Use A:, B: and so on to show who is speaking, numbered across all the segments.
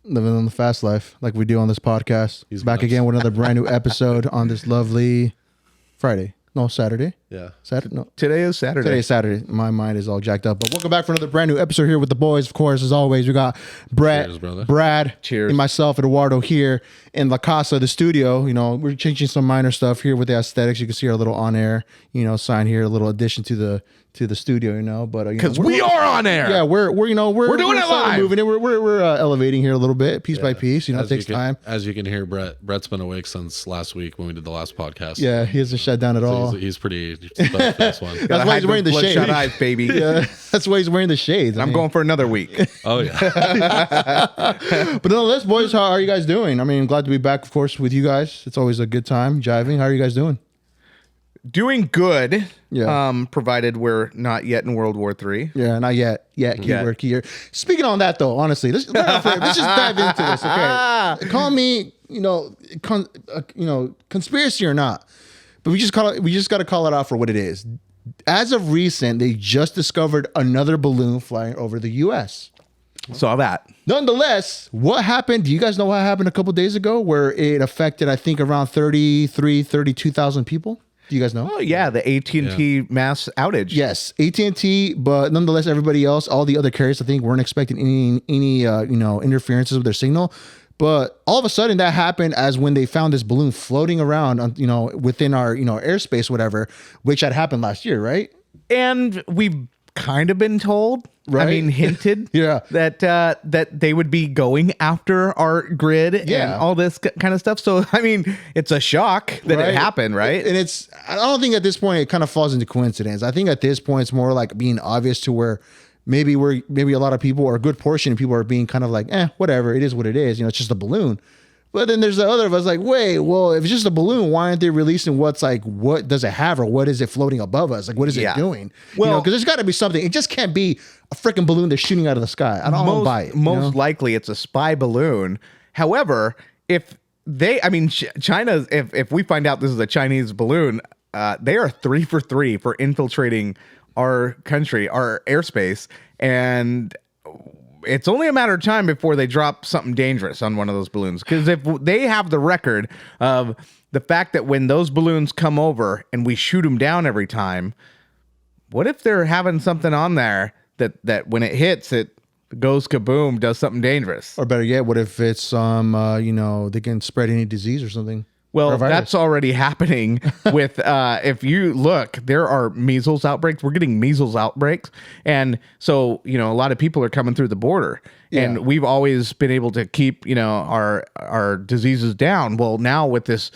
A: Living on the fast life like we do on this podcast. He's back again with another brand new episode on this lovely Friday. No, Saturday.
B: Yeah.
A: Saturday. No.
C: Today is Saturday.
A: Today is Saturday. My mind is all jacked up. But welcome back for another brand new episode here with the boys. Of course, as always, we got Brett,
B: Cheers,
A: Brad,
C: Cheers.
A: and myself, Eduardo, here in La Casa, the studio. You know, we're changing some minor stuff here with the aesthetics. You can see our little on-air, sign here, a little addition to the studio. But
C: Because we are on air.
A: Yeah, we're
C: doing it live.
A: Moving it. We're elevating here a little bit, piece by piece. It takes time.
B: As you can hear, Brett's been awake since last week when we did the last podcast.
A: Yeah, he hasn't shut down at all.
B: He's pretty stuck this one.
A: That's why he's wearing the shades.
C: Bloodshot eyes, baby.
A: Yeah, that's why he's wearing the shades.
C: I'm going for another week.
B: Oh yeah.
A: But nonetheless, boys, how are you guys doing? I mean, glad to be back, of course, with you guys. It's always a good time jiving. How are you guys doing?
C: Doing good.
A: Yeah.
C: Provided we're not yet in World War III.
A: Yeah, not yet. Keyword. Speaking on that, though, honestly, let's just dive into this. Okay, call me, conspiracy or not, but we just got to call it out for what it is. As of recent, they just discovered another balloon flying over the U.S.
C: Saw that.
A: Nonetheless, what happened? Do you guys know what happened a couple days ago where it affected, I think, around 32,000 people? Do you guys know?
C: Oh, yeah. The AT&T mass outage.
A: Yes, AT&T, but nonetheless, everybody else, all the other carriers, I think, weren't expecting any interferences with their signal. But all of a sudden, that happened as when they found this balloon floating around, within our, airspace, whatever, which had happened last year, right?
C: And we've kind of been told,
A: right?
C: I mean, hinted,
A: yeah,
C: that they would be going after our grid and all this kind of stuff. So, I mean, it's a shock that it happened, right?
A: And I don't think at this point it kind of falls into coincidence. I think at this point it's more like being obvious to where maybe a lot of people or a good portion of people are being kind of like, whatever, it is what it is. It's just a balloon. But then there's the other of us like, wait, well, if it's just a balloon, why aren't they releasing what does it have or what is it floating above us? Like, what is it doing?
C: Well,
A: because there's got to be something. It just can't be a freaking balloon that's shooting out of the sky. I don't buy it.
C: Most likely it's a spy balloon. However, China, if we find out this is a Chinese balloon, they are 3 for 3 for infiltrating our country, our airspace. And it's only a matter of time before they drop something dangerous on one of those balloons. Because if they have the record of the fact that when those balloons come over and we shoot them down every time, what if they're having something on there that when it hits, it goes kaboom, does something dangerous?
A: Or better yet, what if it's they can spread any disease or something?
C: Well, that's already happening with, if you look, there are measles outbreaks. We're getting measles outbreaks. And so, a lot of people are coming through the border. Yeah. And we've always been able to keep, our diseases down. Well, now with this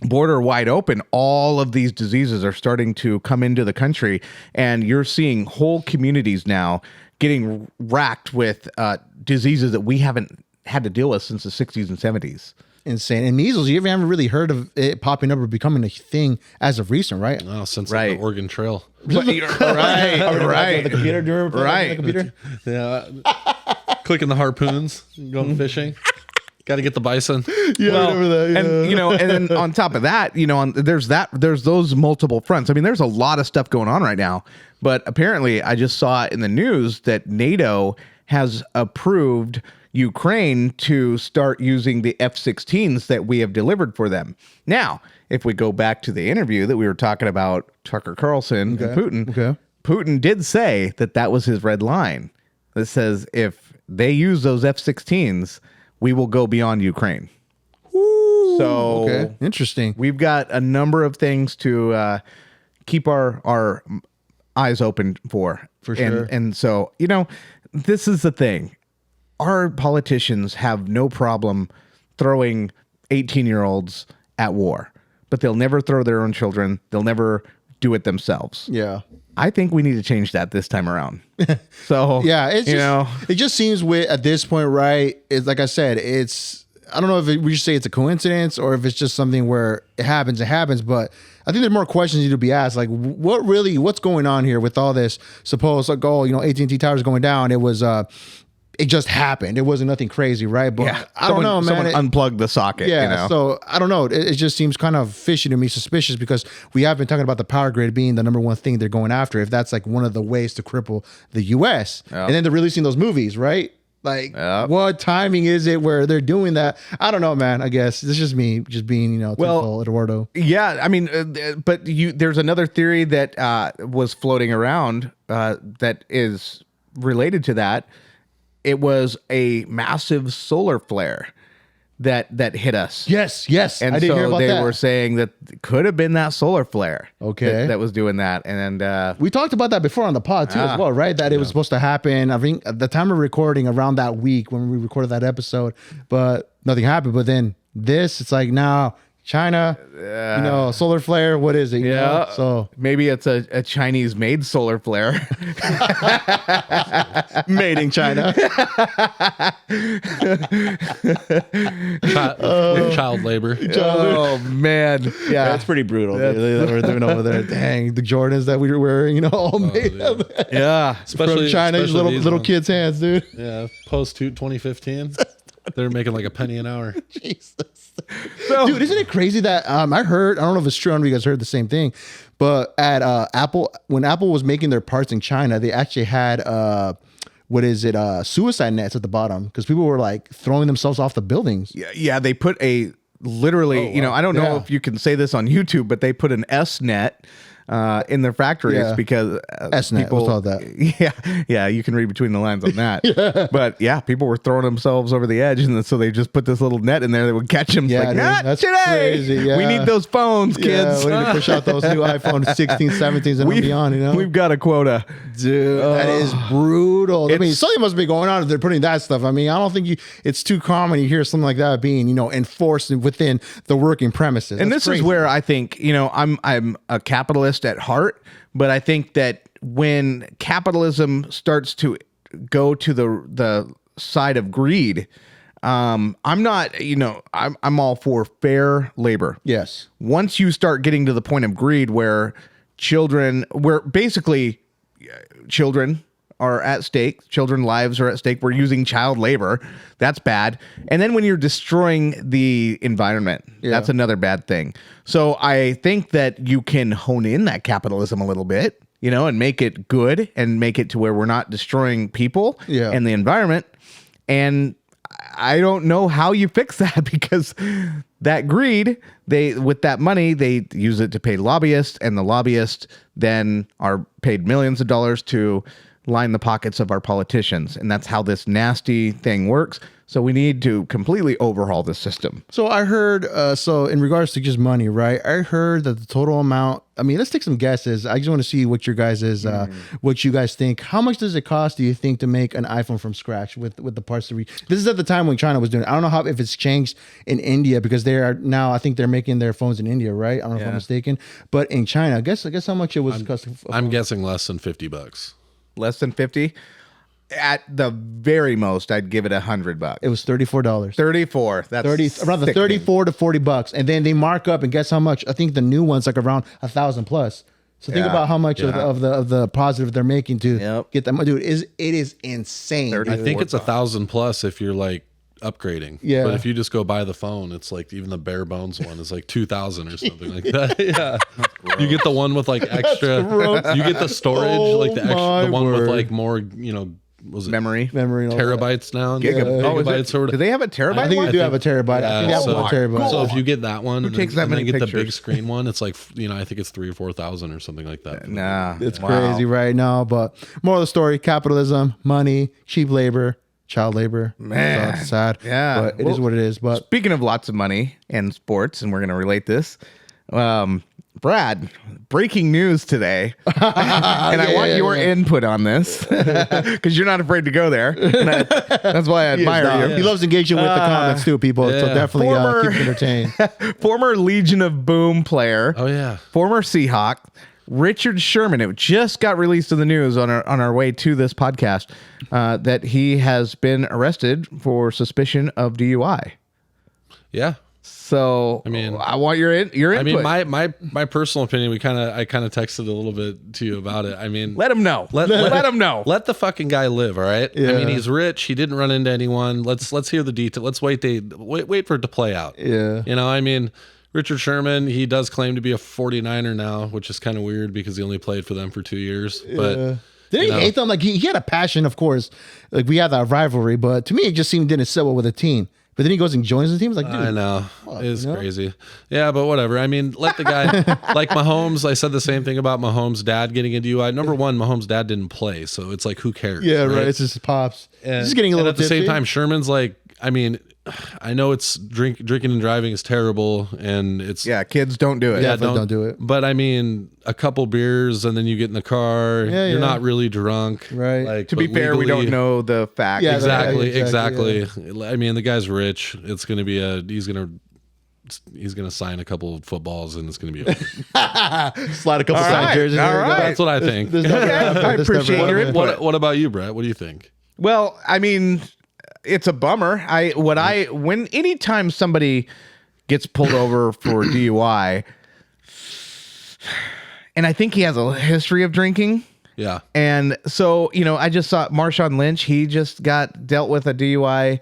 C: border wide open, all of these diseases are starting to come into the country. And you're seeing whole communities now getting racked with diseases that we haven't had to deal with since the 60s and 70s.
A: Insane. And measles, you haven't really heard of it popping up or becoming a thing as of recent, right?
B: No, since the Oregon Trail.
C: Right.
A: The computer, do you remember playing the computer?
B: Yeah. Clicking the harpoons, going fishing. Got to get the bison.
A: Yeah, I remember that. Yeah.
C: And then on top of that, there's those multiple fronts. I mean, there's a lot of stuff going on right now. But apparently, I just saw in the news that NATO has approved Ukraine to start using the F-16s that we have delivered for them. Now, if we go back to the interview that we were talking about, Tucker Carlson and Putin, Putin did say that was his red line. That says if they use those F-16s, we will go beyond Ukraine.
A: Ooh,
C: so
A: interesting.
C: We've got a number of things to keep our eyes open for.
A: For sure.
C: And so, this is the thing. Our politicians have no problem throwing 18-year-olds at war, but they'll never throw their own children. They'll never do it themselves.
A: Yeah.
C: I think we need to change that this time around. So,
A: yeah, it just seems at this point, right? It's like I said, I don't know if we should say it's a coincidence or if it's just something where it happens, but I think there's more questions need to be asked. Like, what's going on here with all this supposed, AT&T towers going down? It was, it just happened. It wasn't nothing crazy, right? But I don't know, man.
C: Someone unplugged the socket.
A: Yeah, so I don't know. It just seems kind of fishy to me, suspicious, because we have been talking about the power grid being the number one thing they're going after. If that's like one of the ways to cripple the U.S. And then they're releasing those movies, right? Like,
C: Yep.
A: what timing is it where they're doing that? I don't know, man. I guess it's just me, just being, typical Eduardo.
C: Yeah, I mean, but there's another theory that was floating around that is related to that. It was a massive solar flare that hit us.
A: Yes,
C: And
A: I did hear about
C: they
A: that.
C: were saying that it could have been that solar flare.
A: Okay.
C: that was doing that, and
A: We talked about that before on the pod too, as well, right? That it was supposed to happen. I think at the time of recording, around that week when we recorded that episode, but nothing happened. But then it's like now China, solar flare. What is it? you know? So
C: maybe it's a Chinese made solar flare.
A: made in China.
B: Child labor.
C: Oh man, yeah,
A: That's pretty brutal. Dude. That we're doing over there. Dang, the Jordans that we were wearing, all made of
C: yeah.
A: from China's
B: especially these
A: little
B: ones.
A: kids' hands, dude.
B: Yeah, post 2015, they're making like a penny an hour.
A: Jesus. Dude, isn't it crazy that I don't know if it's true, I don't know if you guys heard the same thing, but at Apple, when Apple was making their parts in China, they actually had suicide nets at the bottom because people were like throwing themselves off the buildings.
C: Yeah, they put literally, I don't know if you can say this on YouTube, but they put an S net in their factories because
A: S-net,
C: people,
A: what's all that?
C: Yeah, you can read between the lines on that. But yeah, people were throwing themselves over the edge, and so they just put this little net in there that would catch them.
A: Yeah,
C: Like,
A: dude,
C: not
A: that's
C: today.
A: crazy, yeah.
C: We need those phones, kids.
A: Yeah, we need to push out those new iPhone 16, 17s and beyond,
C: We've got a quota.
A: Dude, that is brutal. I mean, something must be going on if they're putting that stuff. I mean, I don't think it's too common you hear something like that being, enforced within the working premises.
C: And
A: That's
C: this is
A: crazy.
C: where I think, I'm a capitalist at heart, but I think that when capitalism starts to go to the side of greed, I'm not, I'm all for fair labor.
A: Yes.
C: Once you start getting to the point of greed where basically children are at stake, children's lives are at stake, we're using child labor, that's bad. And then when you're destroying the environment, that's another bad thing. So I think that you can hone in that capitalism a little bit, and make it good and make it to where we're not destroying people and the environment. And I don't know how you fix that because that greed, with that money, they use it to pay lobbyists, and the lobbyists then are paid millions of dollars to line the pockets of our politicians. And that's how this nasty thing works. So we need to completely overhaul the system.
A: So I heard, in regards to just money, right? I heard that the total amount, let's take some guesses. I just want to see what your guys is, what you guys think. How much does it cost, do you think, to make an iPhone from scratch with the parts to this is at the time when China was doing it. I don't know if it's changed in India because they are now, I think they're making their phones in India, right? I don't know if I'm mistaken. But in China, I guess how much it was cost.
B: I'm guessing less than $50.
C: Less than 50. At the very most, I'd give it $100.
A: It was $34.
C: 34. That's
A: 30 around the
C: sickening.
A: 34 to $40, and then they mark up, and guess how much? I think the new one's like around 1,000 plus. So think about how much of the positive they're making to get that. Dude, it is insane.
B: I think it's 1,000 plus if you're like upgrading.
A: Yeah.
B: But if you just go buy the phone, it's like even the bare bones one is like 2,000 or something like that. Yeah. You get the one with like extra. You get the storage, like the extra, the one with like more, was it
C: memory
A: and all that.
B: terabytes now?
C: Gigabytes or do they have a terabyte?
A: I think
C: one?
A: they do have a terabyte. I think they have 1 terabyte.
B: So if you get that one, and
C: takes
B: then,
C: that
B: and
C: many
B: then get the big
C: pictures?
B: screen one, it's like I think it's 3,000 or 4,000 or something like that.
C: Nah,
A: It's crazy right now. But moral of the story: capitalism, money, cheap labor, child labor.
C: Man.
A: So it's sad.
C: Yeah.
A: but it is what it is. But
C: Speaking of lots of money and sports, and we're going to relate this, Brad, breaking news today, and I want your input on this because you're not afraid to go there. And that's why I admire you.
A: he loves engaging with the comments too, people. So definitely keep it entertained.
C: Former Legion of Boom player,
B: Oh yeah.
C: former Seahawk, Richard Sherman. It just got released in the news on our way to this podcast that he has been arrested for suspicion of DUI.
B: Yeah.
C: So I want your input.
B: I mean, my personal opinion, I kind of texted a little bit to you about it. I mean,
C: let him know. Let him know.
B: Let the fucking guy live, all right?
A: Yeah.
B: I mean, he's rich. He didn't run into anyone. Let's hear the detail. Let's wait for it to play out.
A: Yeah.
B: I mean, Richard Sherman, he does claim to be a 49er now, which is kind of weird because he only played for them for 2 years. But
A: Did he hate them? Like he had a passion, of course. Like we had that rivalry, but to me, it just seemed didn't sit well with the team. But then he goes and joins the team. It's like, dude,
B: I know. It's crazy. Yeah, but whatever. I mean, let the guy, like Mahomes, I said the same thing about Mahomes' dad getting a DUI. Number one, Mahomes' dad didn't play. So it's like, who cares?
A: Yeah, right. It's just pops.
B: And,
A: just getting a little
B: at the same time, Sherman's like, I mean, I know it's drinking and driving is terrible, and it's
C: kids don't do it.
A: Yeah, don't do it.
B: But I mean, a couple beers and then you get in the car. You're not really drunk,
A: right?
B: Like,
C: to be fair, we don't know the fact.
A: Yeah,
B: exactly.
A: Yeah.
B: I mean, the guy's rich. It's gonna be he's gonna sign a couple of footballs and it's gonna be over.
A: Slide a couple side jerseys.
C: All right.
B: That's what I think.
C: I appreciate your input.
B: What about you, Brett? What do you think?
C: Well, I mean, it's a bummer. Anytime somebody gets pulled over for DUI, and I think he has a history of drinking.
B: Yeah.
C: And so, I just saw Marshawn Lynch. He just got dealt with a DUI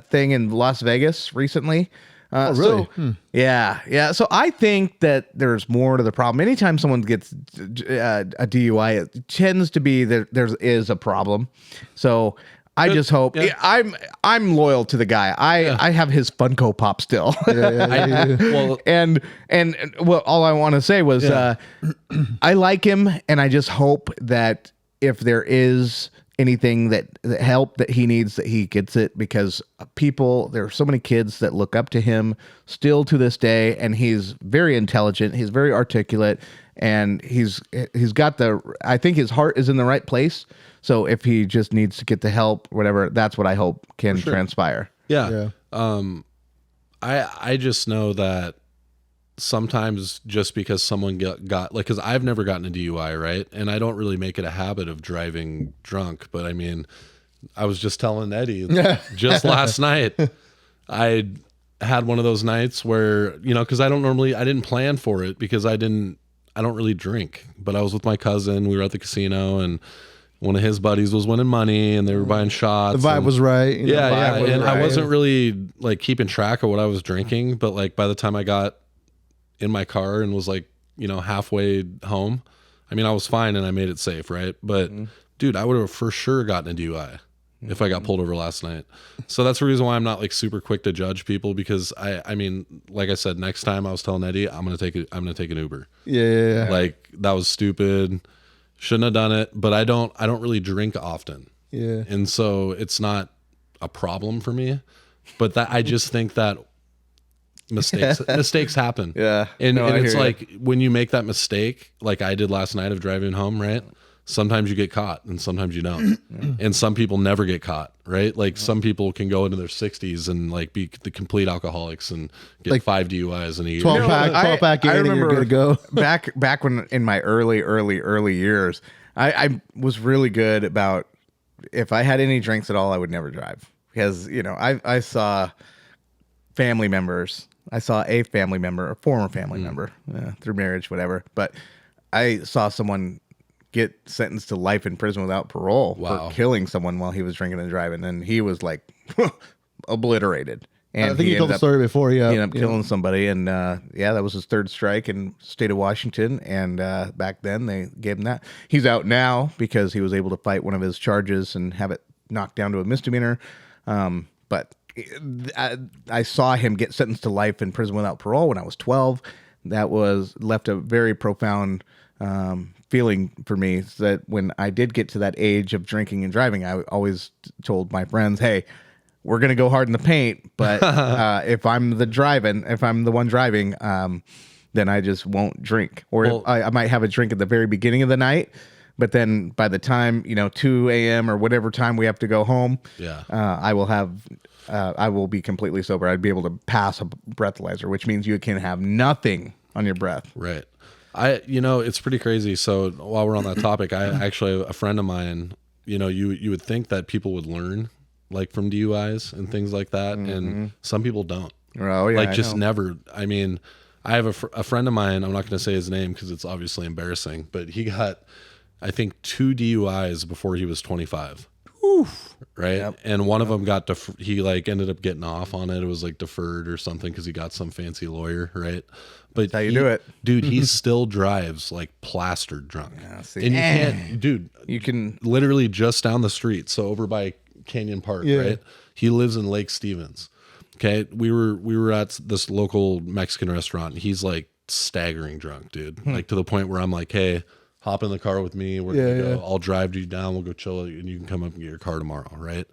C: thing in Las Vegas recently.
A: Oh, really?
C: Yeah. So I think that there's more to the problem. Anytime someone gets a DUI, it tends to be that there is a problem. So I just hope I'm loyal to the guy. I have his Funko Pop still. And all I want to say was I like him, and I just hope that if there is anything that help that he needs, that he gets it, because there are so many kids that look up to him still to this day, and he's very intelligent, he's very articulate, and he's got I think his heart is in the right place. So if he just needs to get the help, whatever, that's what I hope can transpire.
B: Yeah. I just know that sometimes just because someone got like, because I've never gotten a DUI, right? And I don't really make it a habit of driving drunk. But I mean, I was just telling Eddie just last night, I had one of those nights where, because I didn't plan for it because I don't really drink. But I was with my cousin. We were at the casino, and one of his buddies was winning money, and they were buying shots.
A: The vibe was right.
B: And I wasn't really like keeping track of what I was drinking. But like by the time I got in my car and was like, halfway home, I mean, I was fine and I made it safe, right? But dude, I would have for sure gotten a DUI if I got pulled over last night. So that's the reason why I'm not like super quick to judge people, because I mean, like I said, next time I was telling Eddie, I'm gonna take an Uber.
A: Yeah.
B: Like, that was stupid. Shouldn't have done it. But I don't really drink often.
A: Yeah.
B: And so it's not a problem for me. But that I just think that mistakes happen.
C: Yeah.
B: And it's like when you make that mistake, like I did last night of driving home, right? Sometimes you get caught and sometimes you don't. And some people never get caught, right? Like some people can go into their 60s and like be the complete alcoholics and get like 5 DUIs in a year.
A: 12 pack in, and you're good to go.
C: back when in my early years, I was really good about, if I had any drinks at all, I would never drive, because I saw family members. I saw a family member, a former family member, through marriage, whatever. But I saw someone get sentenced to life in prison without parole for killing someone while he was drinking and driving, and he was like obliterated. And
A: I think you told the story before.
C: He ended up killing somebody, and that was his third strike in the state of Washington. And back then they gave him that. He's out now because he was able to fight one of his charges and have it knocked down to a misdemeanor. But I saw him get sentenced to life in prison without parole when I was 12. That left a very profound feeling for me, that when I did get to that age of drinking and driving, I always told my friends, hey, we're going to go hard in the paint, but if I'm the one driving, then I just won't drink. Or I might have a drink at the very beginning of the night, but then by the time, 2 a.m. or whatever time we have to go home, I will be completely sober. I'd be able to pass a breathalyzer, which means you can have nothing on your breath.
B: Right. It's pretty crazy. So while we're on that topic, I actually, a friend of mine, you would think that people would learn like from DUIs and things like that. And some people don't.
C: Oh, yeah,
B: like just never. I mean, I have a friend of mine, I'm not going to say his name because it's obviously embarrassing, but he got, I think, 2 DUIs before he was 25. Right.
C: Yep.
B: And one of them got, he like ended up getting off on it. It was like deferred or something because he got some fancy lawyer. Right. But
C: That's how you do it.
B: Dude, he still drives like plastered drunk.
C: Yeah, see.
B: And you can't, dude,
C: You can.
B: literally just down the street. So over by Canyon Park, right? He lives in Lake Stevens. Okay. We were at this local Mexican restaurant. And he's like staggering drunk, dude. Like to the point where I'm like, hey, hop in the car with me. We're gonna go. I'll drive you down. We'll go chill, and you can come up and get your car tomorrow, right?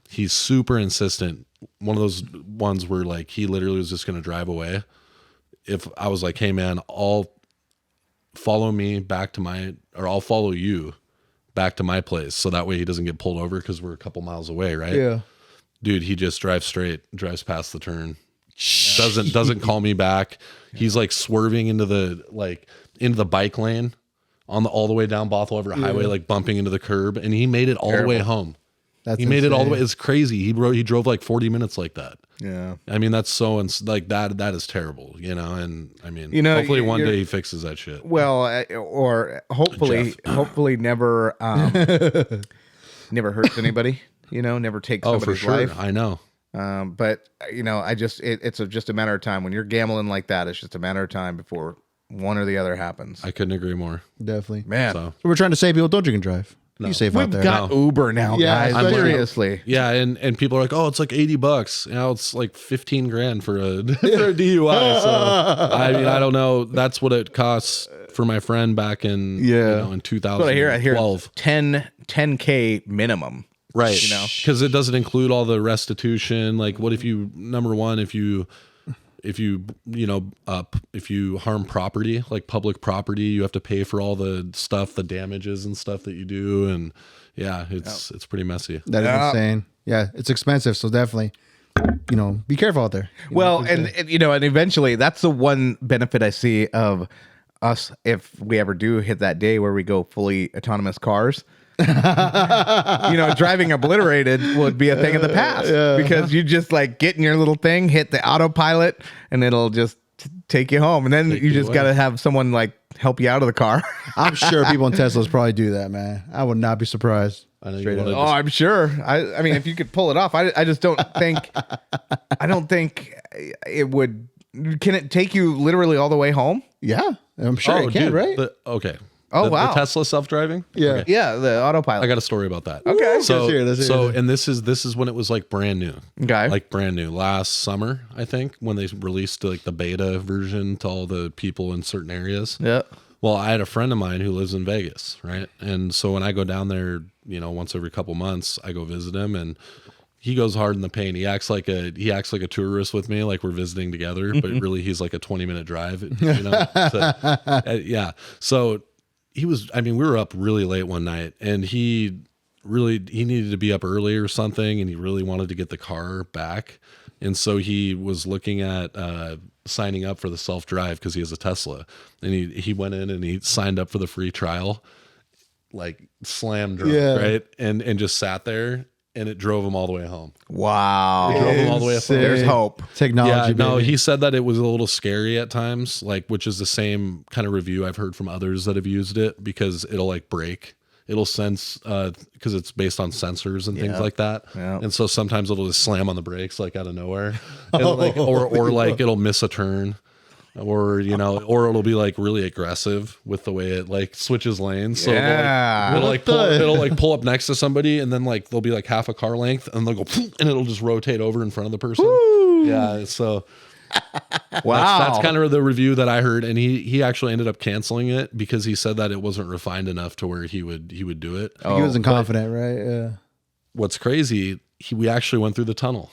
B: He's super insistent. One of those ones where like he literally was just gonna drive away. If I was like, hey man, I'll follow me back to I'll follow you back to my place, so that way he doesn't get pulled over because we're a couple miles away, right?
A: Yeah.
B: Dude, he just drives straight, drives past the turn. Doesn't call me back. He's like swerving into the bike lane on all the way down Bothell Everett Highway, like bumping into the curb, and he made it all the way home. He made it all the way. It's crazy. He drove like 40 minutes like that.
C: Yeah.
B: I mean, that's so like that is terrible, you know. And I mean, hopefully one day he fixes that shit.
C: Well, or hopefully never never hurts anybody. You know, never takes somebody's
B: for sure.
C: life.
B: I know.
C: But you know, it's just a matter of time. When you're gambling like that, it's just a matter of time before one or the other happens.
B: I couldn't agree more.
A: Definitely.
C: Man,
B: So
A: So we're trying to say people don't drink and drive. You safe out
C: we've
A: there.
C: got Uber now,
A: Yeah,
C: guys.
A: I'm
C: Seriously.
B: yeah, and people are like, oh, it's like $80. You know, it's like 15 grand for a DUI. So I mean, I don't know. That's what it costs for my friend back in in 2012.
C: But I hear 10K minimum.
B: Right.
C: You know,
B: because it doesn't include all the restitution. Like, what if you, number one, if you harm property, like public property, you have to pay for all the stuff, the damages and stuff that you do. And yeah, it's pretty messy.
A: That is insane. Yeah, it's expensive. So definitely, be careful out there.
C: well, and eventually that's the one benefit I see of us if we ever do hit that day where we go fully autonomous cars. Driving obliterated would be a thing of the past because you just like get in your little thing, hit the autopilot, and it'll just take you home. And then you just got to have someone like help you out of the car.
A: I'm sure people in Teslas probably do that, man. I would not be surprised.
B: I know you
A: Straight
B: wanna
A: up.
C: Oh, I'm sure. I mean, if you could pull it off, I just don't think. I don't think it would. Can it take you literally all the way home?
A: Yeah, I'm sure it can, right?
B: Okay.
C: Oh,
B: the
C: wow.
B: Tesla self-driving?
A: Yeah.
B: Okay.
C: Yeah, the autopilot.
B: I got a story about that.
C: Okay.
B: So,
A: Let's hear it.
B: and this is when it was like brand new.
C: Okay.
B: Like brand new. Last summer, I think, when they released like the beta version to all the people in certain areas.
C: Yeah.
B: Well, I had a friend of mine who lives in Vegas, right? And so when I go down there, once every couple months, I go visit him, and he goes hard in the paint. He acts like a tourist with me, like we're visiting together, but really he's like a 20-minute drive, yeah. So we were up really late one night, and he needed to be up early or something, and he really wanted to get the car back. And so he was looking at signing up for the self-drive because he has a Tesla, and he went in and he signed up for the free trial, like slam drunk, right? And just sat there, and it drove him all the way home.
C: Wow.
B: It drove him all the way up.
C: There's hope.
A: Technology.
B: Yeah, no,
A: baby.
B: he said that it was a little scary at times, like, which is the same kind of review I've heard from others that have used it, because it'll like break. It'll sense, because it's based on sensors and things like that.
C: Yeah.
B: And so sometimes it'll just slam on the brakes like out of nowhere. And or like it'll miss a turn, or it'll be like really aggressive with the way it like switches lanes. So it'll like pull up next to somebody, and then like they'll be like half a car length, and they'll go and it'll just rotate over in front of the person. Woo! Yeah, so
C: Wow.
B: That's kind of the review that I heard, and he actually ended up canceling it because he said that it wasn't refined enough to where he would do it.
A: He wasn't confident, right? Yeah.
B: What's crazy, we actually went through the tunnel.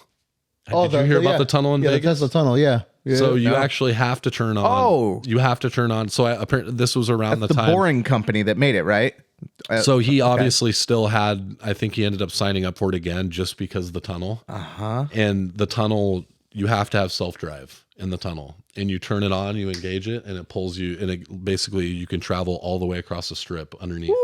B: Did you hear about the tunnel in Vegas?
A: The Tesla tunnel, yeah.
B: So you actually have to turn on.
C: Oh.
B: You have to turn on. So apparently this was around
C: That's
B: the
C: the
B: time.
C: boring company that made it, right?
B: So he obviously still had, I think he ended up signing up for it again just because of the tunnel.
C: Uh-huh.
B: And the tunnel, you have to have self-drive in the tunnel, and you turn it on, you engage it, and it pulls you, and it basically you can travel all the way across the strip underneath.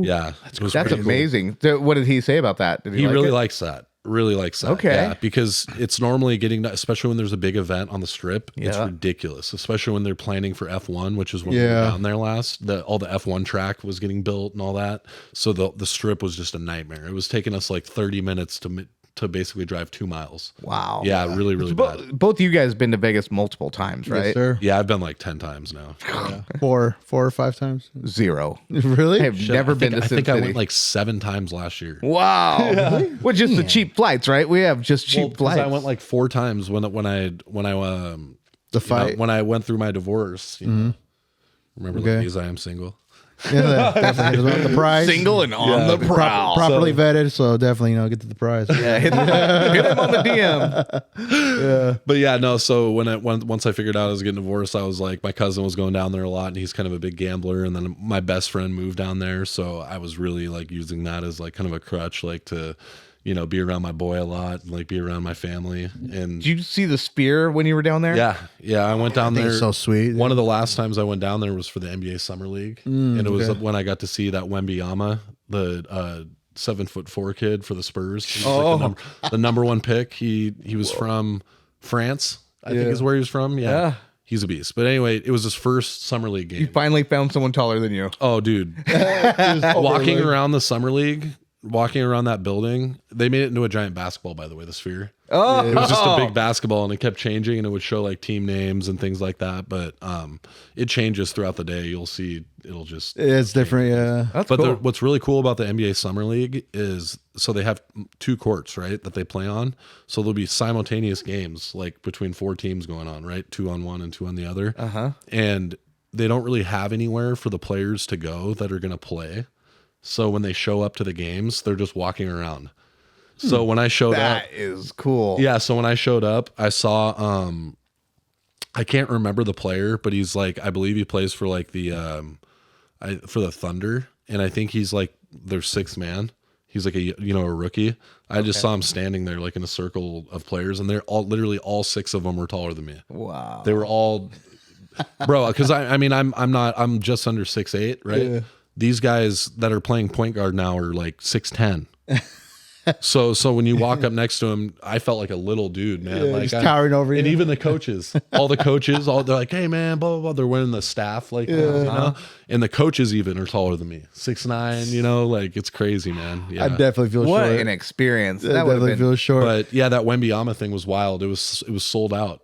B: That's
C: amazing. So what did he say about that? Did
B: He
C: like
B: really
C: it?
B: likes that. Really likes that.
C: Okay.
B: Yeah, because it's normally especially when there's a big event on the strip, it's ridiculous. Especially when they're planning for F1, which is when we were down there last. All the F1 track was getting built and all that. So the strip was just a nightmare. It was taking us like 30 minutes to basically drive 2 miles.
C: Wow.
B: Yeah, really, really bad.
C: Both of you guys been to Vegas multiple times, right?
A: Yes, sir.
B: Yeah, I've been like 10 times now.
A: Yeah. Four or 5 times.
C: 0.
A: Really?
C: I have never been to
B: I
C: Sin
B: think
C: City.
B: I went like 7 times last year.
C: Wow. Well, just the cheap flights, right? We have just cheap flights.
B: I went like 4 times when I
A: The fight.
B: when I went through my divorce. You know, remember the days I am single.
A: Yeah, definitely. The prize.
C: Single and on the prowl.
A: Properly vetted, so definitely, get to the prize.
C: Yeah, hit him on the DM.
B: But yeah, no. So once I figured out I was getting divorced, I was like, my cousin was going down there a lot, and he's kind of a big gambler. And then my best friend moved down there, so I was really like using that as like kind of a crutch, like to, be around my boy a lot, like be around my family. And
C: Did you see the Sphere when you were down there?
B: yeah, I went down there.
A: It's so sweet.
B: One of the last times I went down there was for the NBA Summer League, and it was when I got to see that Wembanyama, the 7'4" kid for the Spurs. He was like the number 1 pick. He was from France, I think is where he was from. Yeah. He's a beast. But anyway, it was his first Summer League game.
C: You finally found someone taller than you.
B: Oh, dude. Walking around the Summer League, walking around that building, they made it into a giant basketball, by the way, the Sphere.
C: Oh,
B: it was just a big basketball, and it kept changing, and it would show like team names and things like that. But it changes throughout the day. You'll see
A: it's different. Yeah.
C: That's
B: but
C: cool.
B: what's really cool about the NBA Summer League is, so they have 2 courts, right, that they play on. So there'll be simultaneous games, like between 4 teams going on, right, 2 on one and 2 on the other. And they don't really have anywhere for the players to go that are going to play. So when they show up to the games, they're just walking around. So when I showed up,
C: that is cool.
B: yeah. So when I showed up, I saw, I can't remember the player, but he's like, I believe he plays for like for the Thunder. And I think he's like their 6th man. He's like a rookie. I just saw him standing there like in a circle of players, and they're literally all 6 of them were taller than me.
C: Wow.
B: They were all, bro. Cause I'm just under 6'8", right? Yeah. These guys that are playing point guard now are like 6'10". So when you walk up next to him, I felt like a little dude, man. Like
A: just towering over you.
B: And even the coaches, all the coaches, they're like, "Hey, man, blah blah blah." They're wearing the staff, like, and the coaches even are taller than me, 6'9". Like, it's crazy, man. Yeah,
A: I definitely feel
C: what
A: short.
C: an experience.
A: I definitely feel short.
B: But yeah, that Wembanyama thing was wild. It was sold out.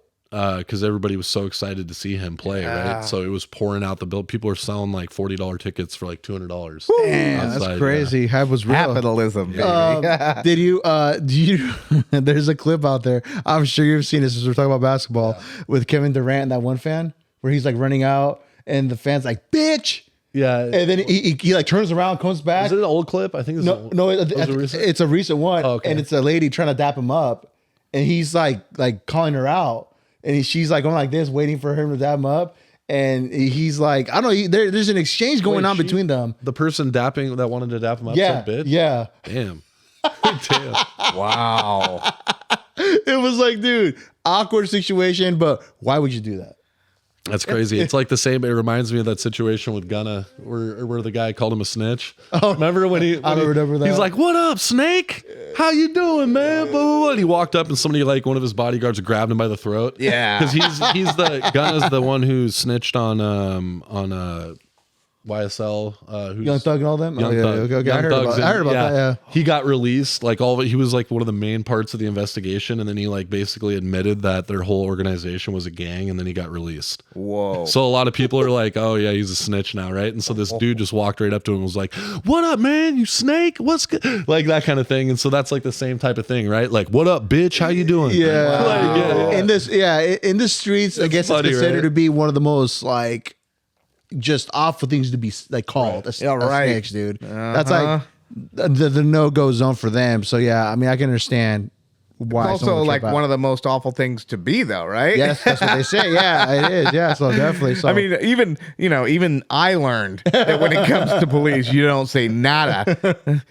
B: Because everybody was so excited to see him play, right? So it was pouring out the bill. People were selling like $40 tickets for like $200.
A: Damn, that's crazy. Hype was real.
C: Capitalism, baby.
A: Did you? Do you? There's a clip out there. I'm sure you've seen this as we're talking about basketball with Kevin Durant and that one fan where he's like running out and the fan's like, "Bitch."
B: Yeah,
A: and then he like turns around, comes back.
B: Is it an old clip? I think it's
A: it's a recent one, and it's a lady trying to dap him up, and he's like calling her out. And she's like going like this, waiting for him to dap him up. And he's like, I don't know, there's an exchange going on between them.
B: The person dapping that wanted to dap him up
A: said,
B: bitch?
A: Yeah.
B: Damn. Damn.
C: Wow.
A: It was like, dude, awkward situation, but why would you do that?
B: That's crazy. It's like the same. It reminds me of that situation with Gunna, where the guy called him a snitch.
A: Oh,
B: remember when he?
A: I don't remember that.
B: He's like, "What up, Snake? How you doing, man?" Blah, blah, blah. And he walked up, and somebody like one of his bodyguards grabbed him by the throat.
C: Yeah,
B: because he's the Gunna's the one who snitched on YSL, who's
A: Young Thug and all them.
B: Young Thug.
A: Okay. I heard about that. Yeah,
B: he got released. Like all of it, he was like one of the main parts of the investigation, and then he like basically admitted that their whole organization was a gang, and then he got released.
C: Whoa!
B: So a lot of people are like, "Oh yeah, he's a snitch now, right?" And so this dude just walked right up to him and was like, "What up, man? You snake? What's good?" Like that kind of thing. And so that's like the same type of thing, right? Like, "What up, bitch? How you doing?"
A: Yeah.
B: Like,
A: in the streets, I guess
B: funny,
A: it's considered
B: right?
A: to be one of the most like just awful things to be like called.
B: Right.
A: A snitch, dude. That's like the no-go zone for them. So yeah, I mean, I can understand why.
C: It's also like one of the most awful things to be, though, right?
A: Yes, that's what they say. Yeah, it is. Yeah, so definitely. So
C: I mean, even I learned that when it comes to police, you don't say nada.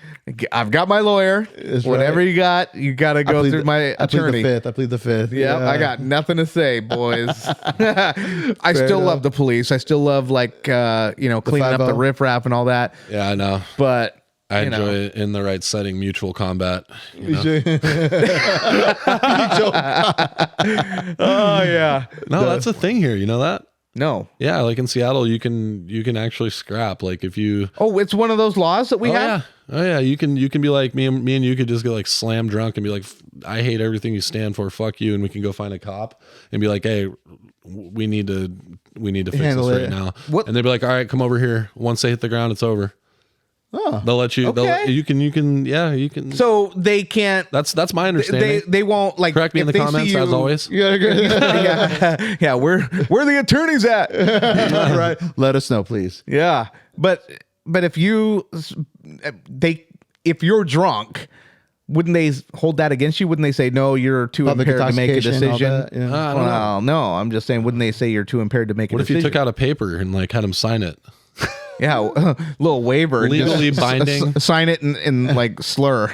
C: I've got my lawyer. Whatever you got to go through my attorney.
A: I plead the fifth.
C: Yeah, I got nothing to say, boys. I still love the police. I still love cleaning up the riffraff and all that.
B: Yeah, I know.
C: But
B: I enjoy it in the right setting, mutual combat. You know?
C: Oh yeah.
B: No, that's a thing here. You know that?
C: No.
B: Yeah, like in Seattle, you can actually scrap. Like if you.
C: Oh, it's one of those laws that we have.
B: Yeah. Oh yeah, you can be like me and you could just get like slam drunk and be like, I hate everything you stand for. Fuck you, and we can go find a cop and be like, hey, we need to fix
A: Handle
B: this right
A: it.
B: now.
C: What?
B: And they'd be like, all right, come over here. Once they hit the ground, it's over.
A: Oh.
B: They'll let you.
C: Okay.
B: You can.
C: So they can't.
B: That's my understanding.
C: They won't like.
B: Correct me in
C: if
B: the
C: they see
B: comments
C: you-
B: as always.
C: yeah, where the attorneys at?
A: Right. Let us know, please.
C: Yeah, but if you're drunk, wouldn't they hold that against you? Wouldn't they say no? You're too
A: Public
C: impaired to make a
A: intoxication, all
C: decision.
A: that, yeah.
B: I don't know.
C: Well, no, I'm just saying. Wouldn't they say you're too impaired to make a
B: What if
C: decision?
B: you took out a paper and like had him sign it?
C: Yeah, little waiver,
B: Legally
C: just
B: binding.
C: sign it in like slur.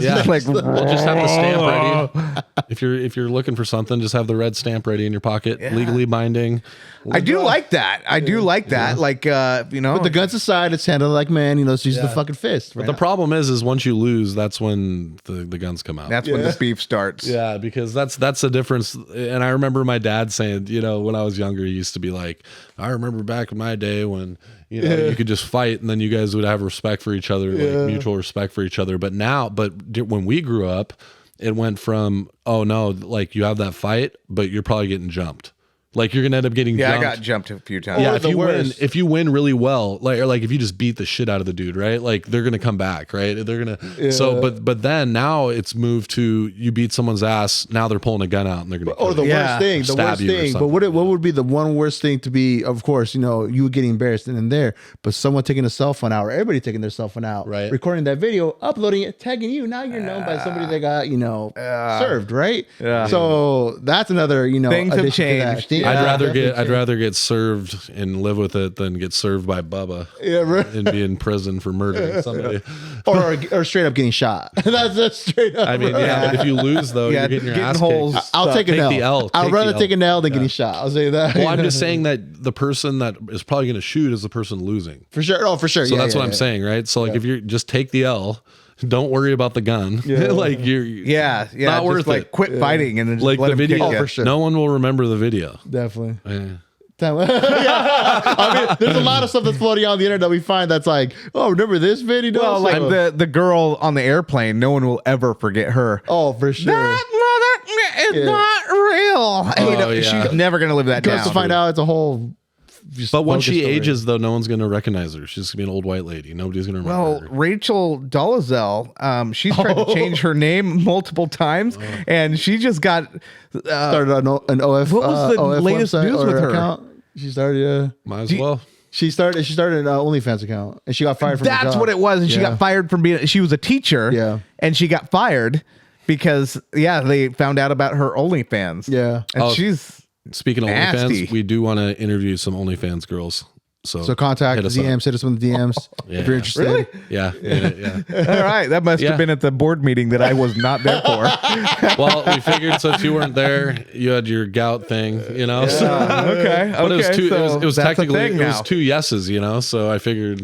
B: Yeah,
C: like
B: We'll just have the stamp ready. If you're looking for something, just have the red stamp ready in your pocket. Legally binding.
C: I do like that. I do like that. Like you know,
A: Put the guns aside. It's handled like man. Let's use the fucking fist.
B: But the problem is once you lose, that's when the guns come out.
C: that's when the beef starts.
B: Yeah, because that's the difference. And I remember my dad saying, when I was younger, he used to be like, I remember back in my day when you could just fight and then you guys would have respect for each other, like mutual respect for each other. But when we grew up, it went from, oh no, like you have that fight, but you're probably getting jumped. Like you're gonna end up getting
C: Yeah,
B: jumped.
C: I got jumped a few times.
B: Yeah,
A: Or
B: if you win really well, like if you just beat the shit out of the dude, right? Like they're gonna come back, right? They're gonna. So, but then now it's moved to you beat someone's ass. Now they're pulling a gun out and they're gonna.
A: Or
B: kill
A: the
B: you.
C: Yeah.
A: worst thing, the
B: Stab
A: worst
B: you or
A: thing. But
B: something.
A: what would be the one worst thing to be? Of course, you would get embarrassed in there. But someone taking a cell phone out, or everybody taking their cell phone out,
B: Right.
A: recording that video, uploading it, tagging you. Now you're known by somebody that got served, right?
C: Yeah.
A: So that's another
C: Things have
A: addition to that.
C: changed.
A: Yeah,
B: I'd rather get served and live with it than get served by Bubba
A: Yeah, right.
B: and be in prison for murdering somebody.
A: or straight up getting shot. that's straight up.
B: I mean, yeah, but if you lose though,
C: Yeah,
B: you're getting your
C: getting
B: ass
C: holes.
B: kicked.
A: I'll take an
B: Take
A: L.
B: the L.
A: I'd
B: Take
A: rather
B: the
A: take
B: L.
A: an L than getting shot. I'll say that.
B: Well, I'm just saying that the person that is probably going to shoot is the person losing.
A: for sure. Oh, for sure.
B: So
A: Yeah,
B: that's
A: yeah,
B: what I'm
A: yeah.
B: saying, right? So like if you're just take the L, don't worry about the gun. Like you're
C: Yeah,
B: not
C: just
B: worth
C: like
B: it.
C: quit fighting and then just
B: Like
C: let
B: the
C: him
B: video.
C: kick
A: Oh,
C: you.
A: for sure.
B: No one will remember the video.
A: Definitely.
B: Yeah.
A: Yeah. I mean, there's a lot of stuff that's floating on the internet that we find that's like, oh, remember this video?
C: Well, like
A: So-
C: the girl on the airplane, no one will ever forget her.
A: oh, for sure.
C: That mother is
A: Yeah.
C: not real.
B: yeah.
C: She's never gonna live that
A: Goes
C: down.
A: to find out it's a whole. just
B: But when
A: bogus
B: she
A: story.
B: ages, though, no one's going to recognize her. She's going to be an old white lady. Nobody's going to remember
C: Well,
B: her.
C: Rachel Dolezal, she's tried to change her name multiple times, and she just got.
A: started an OF.
C: What was the
A: OF
C: latest
A: website
C: news
A: or
C: with her?
A: Account. She started.
B: Might as well.
A: She started an OnlyFans account, and she got fired from.
C: That's what it was, and she got fired from being. She was a teacher,
A: Yeah.
C: and she got fired because they found out about her OnlyFans.
A: Yeah.
C: and
B: Oh,
C: she's
B: Speaking of
C: Nasty.
B: OnlyFans, we do want to interview some OnlyFans girls. So
A: contact
B: hit us up.
A: DMs. Hit us with the DMs
B: Yeah.
A: if you're interested.
C: Really?
B: Yeah. Yeah.
C: all right. That must
B: Yeah.
C: have been at the board meeting that I was not there for.
B: Well, we figured since you weren't there, you had your gout thing, So,
C: Okay,
B: but it was two.
C: so
B: it was
C: that's a
B: technically
C: thing
B: it was
C: now.
B: 2 yeses, So I figured.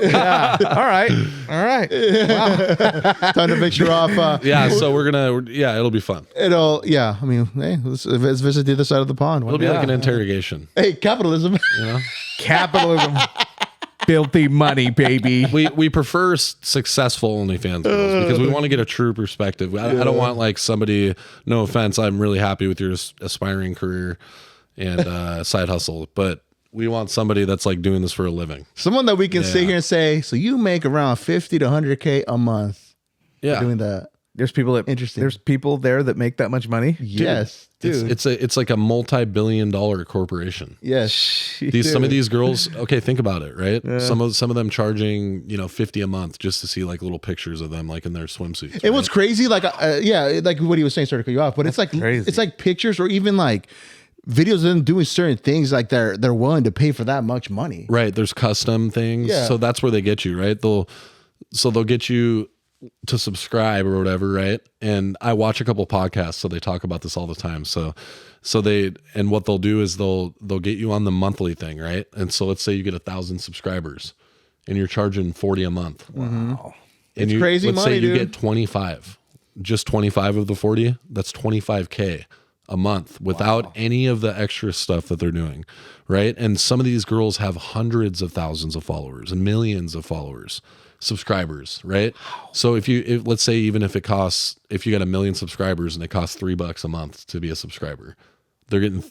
C: Yeah. All right. Wow.
A: Time to make sure off.
B: Yeah. So we're gonna. Yeah, it'll be fun.
A: It'll. Yeah. I mean, hey, let's visit the other side of the pond.
B: It'll be like an interrogation.
A: Hey, capitalism.
C: Capitalism. Filthy money, baby.
B: We prefer successful OnlyFans girls because we want to get a true perspective. I don't want like somebody. No offense, I'm really happy with your aspiring career and side hustle, but we want somebody that's like doing this for a living.
A: Someone that we can sit
B: Yeah.
A: here and say, so you make around 50 to 100K a month
B: Yeah,
A: doing that.
C: There's people that
A: Interesting.
C: There's people there that make that much money.
A: Yes, dude.
B: it's like a multi-billion-dollar corporation.
A: Yes.
B: Some of these girls, okay, think about it, right? Some of them charging $50 a month just to see like little pictures of them like in their swimsuits.
A: It was crazy. Like, like what he was saying, sorry to cut you off, but it's like
C: crazy.
A: it's like pictures or even like videos of them doing certain things. Like they're willing to pay for that much money.
B: Right. There's custom things.
A: Yeah.
B: So that's where they get you, right? They'll get you to subscribe or whatever, right? And I watch a couple podcasts, so they talk about this all the time. So what they'll do is they'll get you on the monthly thing, right? And so let's say you get 1,000 subscribers. and you're charging 40 a month.
C: Wow.
B: And
A: It's crazy
B: let's
A: money,
B: say you
A: dude.
B: get 25, just 25 of the 40, that's 25K a month without any of the extra stuff that they're doing, right? And some of these girls have hundreds of thousands of followers and millions of followers, subscribers, right? So if let's say even if you got 1 million subscribers and it costs $3 a month to be a subscriber, they're getting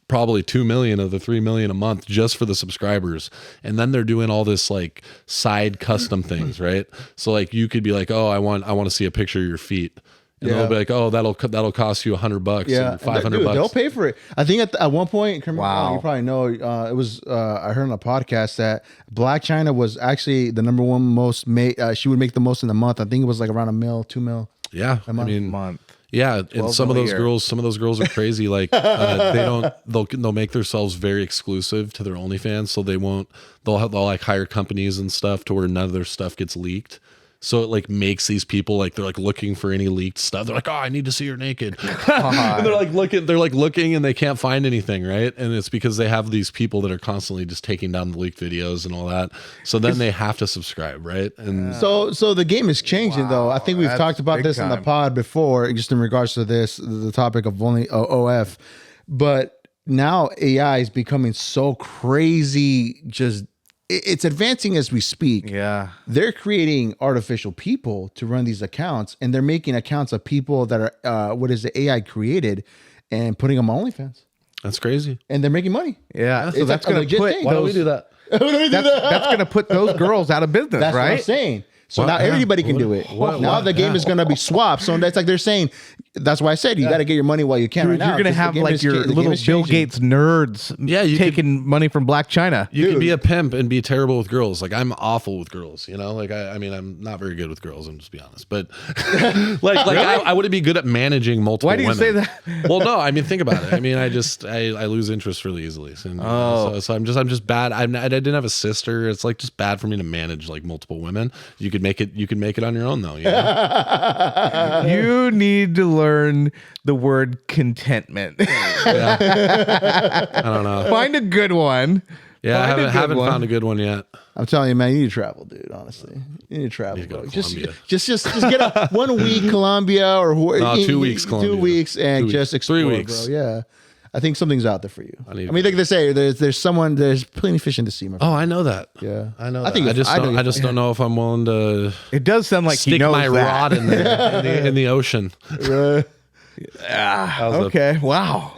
B: probably 2 million of the 3 million a month just for the subscribers. And then they're doing all this like side custom things, right? So like you could be like, oh, I want to see a picture of your feet. And they'll be like, oh, that'll cost you $100
A: Yeah,
B: and $500.
A: Dude, they'll pay for it. I think at one point,
C: Wow.
A: you probably know, it was. I heard on a podcast that Black China was actually the number one most made. She would make the most in the month. I think it was like around $1 million, $2 million.
B: Yeah, I mean,
C: Month.
B: yeah, and some of those
C: year.
B: girls are crazy. Like they'll make themselves very exclusive to their OnlyFans, so they'll like hire companies and stuff to where none of their stuff gets leaked. So it like makes these people like they're like looking for any leaked stuff. They're like, oh, I need to see her naked. And they're like looking and they can't find anything, right? And it's because they have these people that are constantly just taking down the leaked videos and all that. So then they have to subscribe, right? And
A: So the game is changing though. I think we've
C: that's
A: talked about
C: big
A: this in the
C: time.
A: pod before, just in regards to the topic of only OF. But now AI is becoming so crazy. It's advancing as we speak.
C: Yeah.
A: They're creating artificial people to run these accounts, and they're making accounts of people that are the AI created, and putting them on OnlyFans,
B: that's crazy.
A: and they're making money.
C: Yeah. So
A: It's
C: that's
A: like a
C: going to
A: legit
C: put
A: thing.
B: Why don't we do that?
C: that's going to put those girls out of business,
A: That's what I'm
C: right?
A: saying. So now everybody can do it. Now the game is going to be swapped. So that's like they're saying. That's why I said you got to get your money while you can.
C: Dude,
A: right now,
C: you're gonna
A: 'cause the
C: have
A: game
C: like
A: is
C: your
A: cha- the game
C: little
A: is
C: Bill
A: changing.
C: Gates nerds,
B: Yeah, you
C: taking money from Black China.
B: You can be a pimp and be terrible with girls. Like I'm awful with girls, you know. Like I mean, I'm not very good with girls. I'm just be honest, but I wouldn't be good at managing multiple.
C: Why do you
B: women.
C: say that?
B: Well, no, I mean, think about it. I mean, I lose interest really easily. So I'm just bad. I didn't have a sister. It's like just bad for me to manage like multiple women. You could make it on your own though. You know?
C: You need to learn the word contentment.
B: I don't know.
C: Find a good one.
B: Yeah, I
C: Find a good
B: haven't
C: one.
B: found a good one yet.
A: I'm telling you, man, you need to travel, dude. Honestly, you need to travel,
B: go
A: bro.
B: to
A: Just
B: Colombia.
A: get a 1 week Colombia or
B: No, 2 weeks Colombia.
A: 2 weeks and
B: 2 weeks.
A: just explore,
B: 3 weeks.
A: bro. Yeah, I think something's out there for you. I
B: need
A: mean, like they say, there's plenty of fish in the sea, my friend.
B: Oh, I know that.
A: Yeah,
B: I know.
A: I
B: That.
A: think
B: I
A: you're-
B: just
A: I know
B: don't.
A: you're
B: I just don't know if I'm willing to
C: It does sound like he
B: stick
C: knows
B: my
C: that.
B: rod in there in the ocean.
C: Okay. Wow.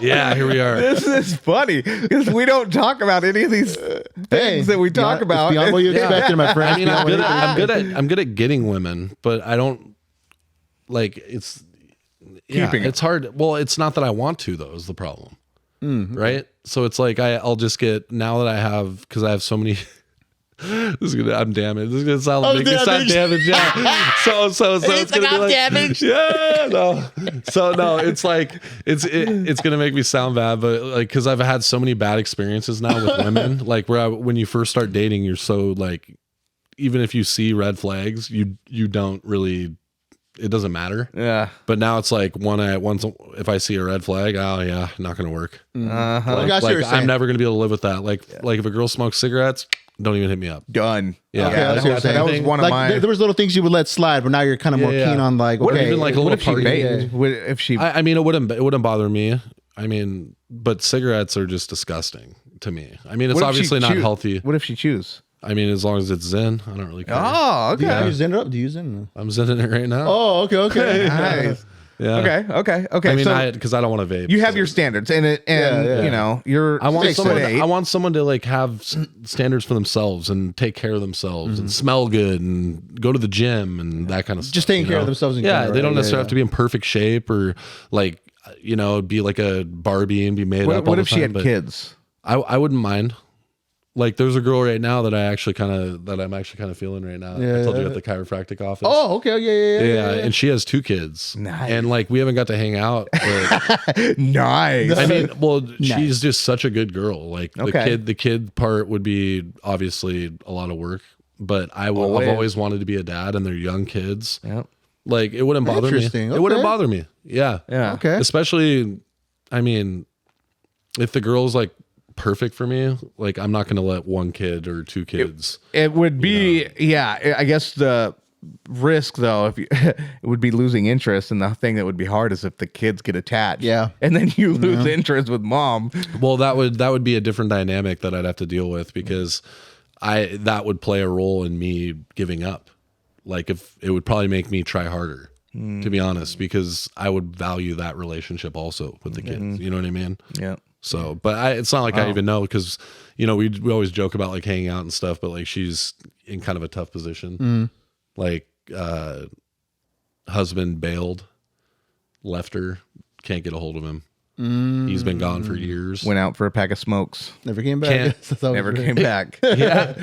B: Yeah, here we are.
C: This is funny because we don't talk about any of these things that we talk
A: It's
C: about.
A: beyond what you expected, my friend.
B: I mean, I'm good at getting women, but I don't like it's
C: Keeping it.
B: It's hard. Well, it's not that I want to though. Is the problem, right? So it's like I'll just get now that I have because I have so many. I'm damaged. This is gonna sound make me sound damaged. Yeah. So it's gonna be like damaged. Yeah. No. So no, it's like it's gonna make me sound bad, but like because I've had so many bad experiences now with women. Like when you first start dating, you're so like, even if you see red flags, you don't really. It doesn't matter.
C: Yeah.
B: But now it's like if I see a red flag, oh yeah, not gonna work.
C: Uh-huh.
A: Like I see what you're saying.
B: I'm never gonna be able to live with that. Like if a girl smokes cigarettes, don't even hit me up.
C: Done.
B: Yeah.
A: Okay, I see what you're saying.
C: that was one of
A: Like
C: my.
A: there was little things you would let slide, but now you're kind of more
B: Yeah.
A: keen on like,
B: What
A: okay,
B: even like a
C: What
B: little
C: if she
B: party?
C: baked? What if she?
B: I mean, it wouldn't bother me. I mean, but cigarettes are just disgusting to me. I mean, it's
C: what if she
B: obviously not
C: choose-
B: healthy.
C: What if she choose?
B: I mean, as long as it's Zen, I don't really care.
C: Oh,
A: do you
C: okay.
A: use it up? Do you use it?
B: I'm Zenning it right now.
A: Oh, okay.
C: Nice.
B: yeah.
C: Okay.
B: I mean,
C: so
B: because I don't want to vape.
C: you have
B: so-
C: your standards, and
A: Yeah.
C: you know you're.
B: I want
C: 6'8".
B: someone to like have standards for themselves and take care of themselves and smell good and go to the gym and that kind of stuff.
A: Just taking
B: you
A: care
B: know?
A: of themselves in
B: Yeah,
A: general,
B: they don't
A: right?
B: necessarily
A: Yeah,
B: have to be in perfect shape or like be like a Barbie and be made up.
C: What
B: all
C: if
B: the
C: she
B: time,
C: had
B: but
C: kids?
B: I wouldn't mind. Like there's a girl right now that I'm actually kind of feeling right now.
A: Yeah,
B: I told you
A: yeah.
B: at the chiropractic office.
A: Oh, okay. Yeah.
B: Yeah, and she has 2 kids.
C: Nice.
B: And like we haven't got to hang out. But
C: Nice.
B: I mean, well, she's just such a good girl. Like
C: Okay.
B: the kid part would be obviously a lot of work, but I've
C: Always.
B: always wanted to be a dad, and they're young kids.
C: Yep.
B: Like it wouldn't bother me.
A: Interesting.
B: It wouldn't
A: Okay.
B: bother me. Yeah.
C: Yeah.
A: Okay.
B: Especially, I mean, if the girl's like perfect for me. Like, I'm not going to let one kid or two kids.
C: It would be, I guess the risk though, if you, it would be losing interest, and the thing that would be hard is if the kids get attached, and then you lose interest with mom.
B: Well, that would be a different dynamic that I'd have to deal with, because that would play a role in me giving up. Like, if it would probably make me try harder, to be honest, because I would value that relationship also with the kids. You know what I mean?
C: Yeah.
B: So, but it's not like I even know, because, you know, we always joke about like hanging out and stuff, but like she's in kind of a tough position. Like, husband bailed, left her, can't get a hold of him. He's been gone for years.
C: Went out for a pack of smokes.
A: Never came back.
C: Never came back.
B: Yeah.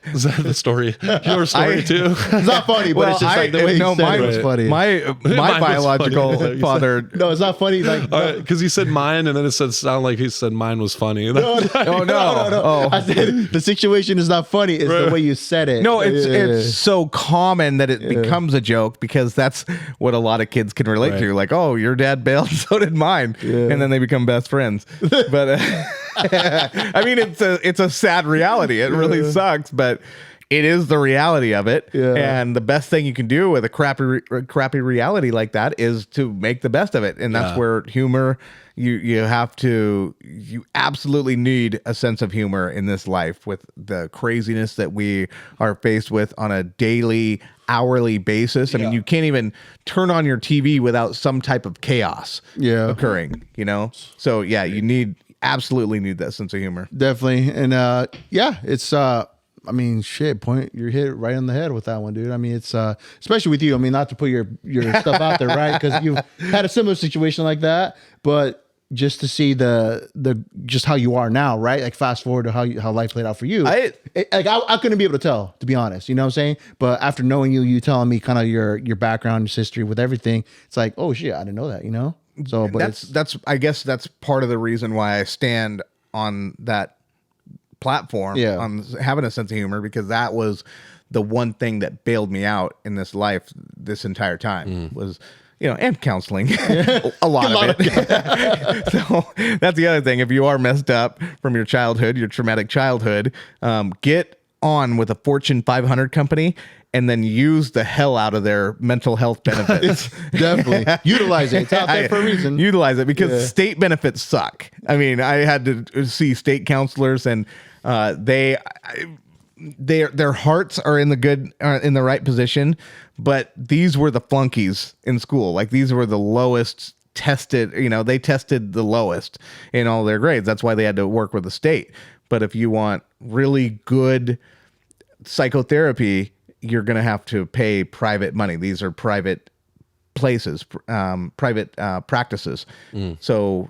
B: Is that the story? Your story too?
A: It's not funny, but it's just like the way he said it was funny.
C: My biological father.
A: No, it's not funny. Like,
B: because he said mine, and then it sounded like he said mine was funny.
A: No. I said the situation is not funny. It's the way you said it.
C: No, it's so common that it becomes a joke, because that's what a lot of kids can relate to. Like, oh, your dad bailed, so did mine, and then they become best friends. But I mean, it's a sad reality. It really sucks, but it is the reality of it. And the best thing you can do with a crappy reality like that is to make the best of it. And that's where humor, you absolutely need a sense of humor in this life, with the craziness that we are faced with on a daily, hourly basis. I mean, you can't even turn on your TV without some type of chaos occurring, you know? So you absolutely need that sense of humor.
A: Definitely. And it's I mean, shit, you hit it right on the head with that one, dude. I mean, it's especially with you. I mean, not to put your stuff out there, right? Because you've had a similar situation like that, but just to see the just how you are now, right? Like, fast forward to how life played out for you. I couldn't be able to tell, to be honest. You know what I'm saying? But after knowing you telling me kind of your background, your history with everything, it's like, oh shit, I didn't know that. You know? So, but
C: that's I guess that's part of the reason why I stand on that platform, on having a sense of humor, because that was the one thing that bailed me out in this life this entire time was, and counseling. a lot of it. So that's the other thing. If you are messed up from your childhood, your traumatic childhood, get on with a Fortune 500 company and then use the hell out of their mental health benefits.
A: Definitely. Utilize it. It's out there for a reason.
C: Utilize it, because state benefits suck. I mean, I had to see state counselors, and their hearts are in the right position, but these were the flunkies in school. Like, these were the lowest tested, they tested the lowest in all their grades. That's why they had to work with the state. But if you want really good psychotherapy, you're going to have to pay private money. These are private places, private practices. So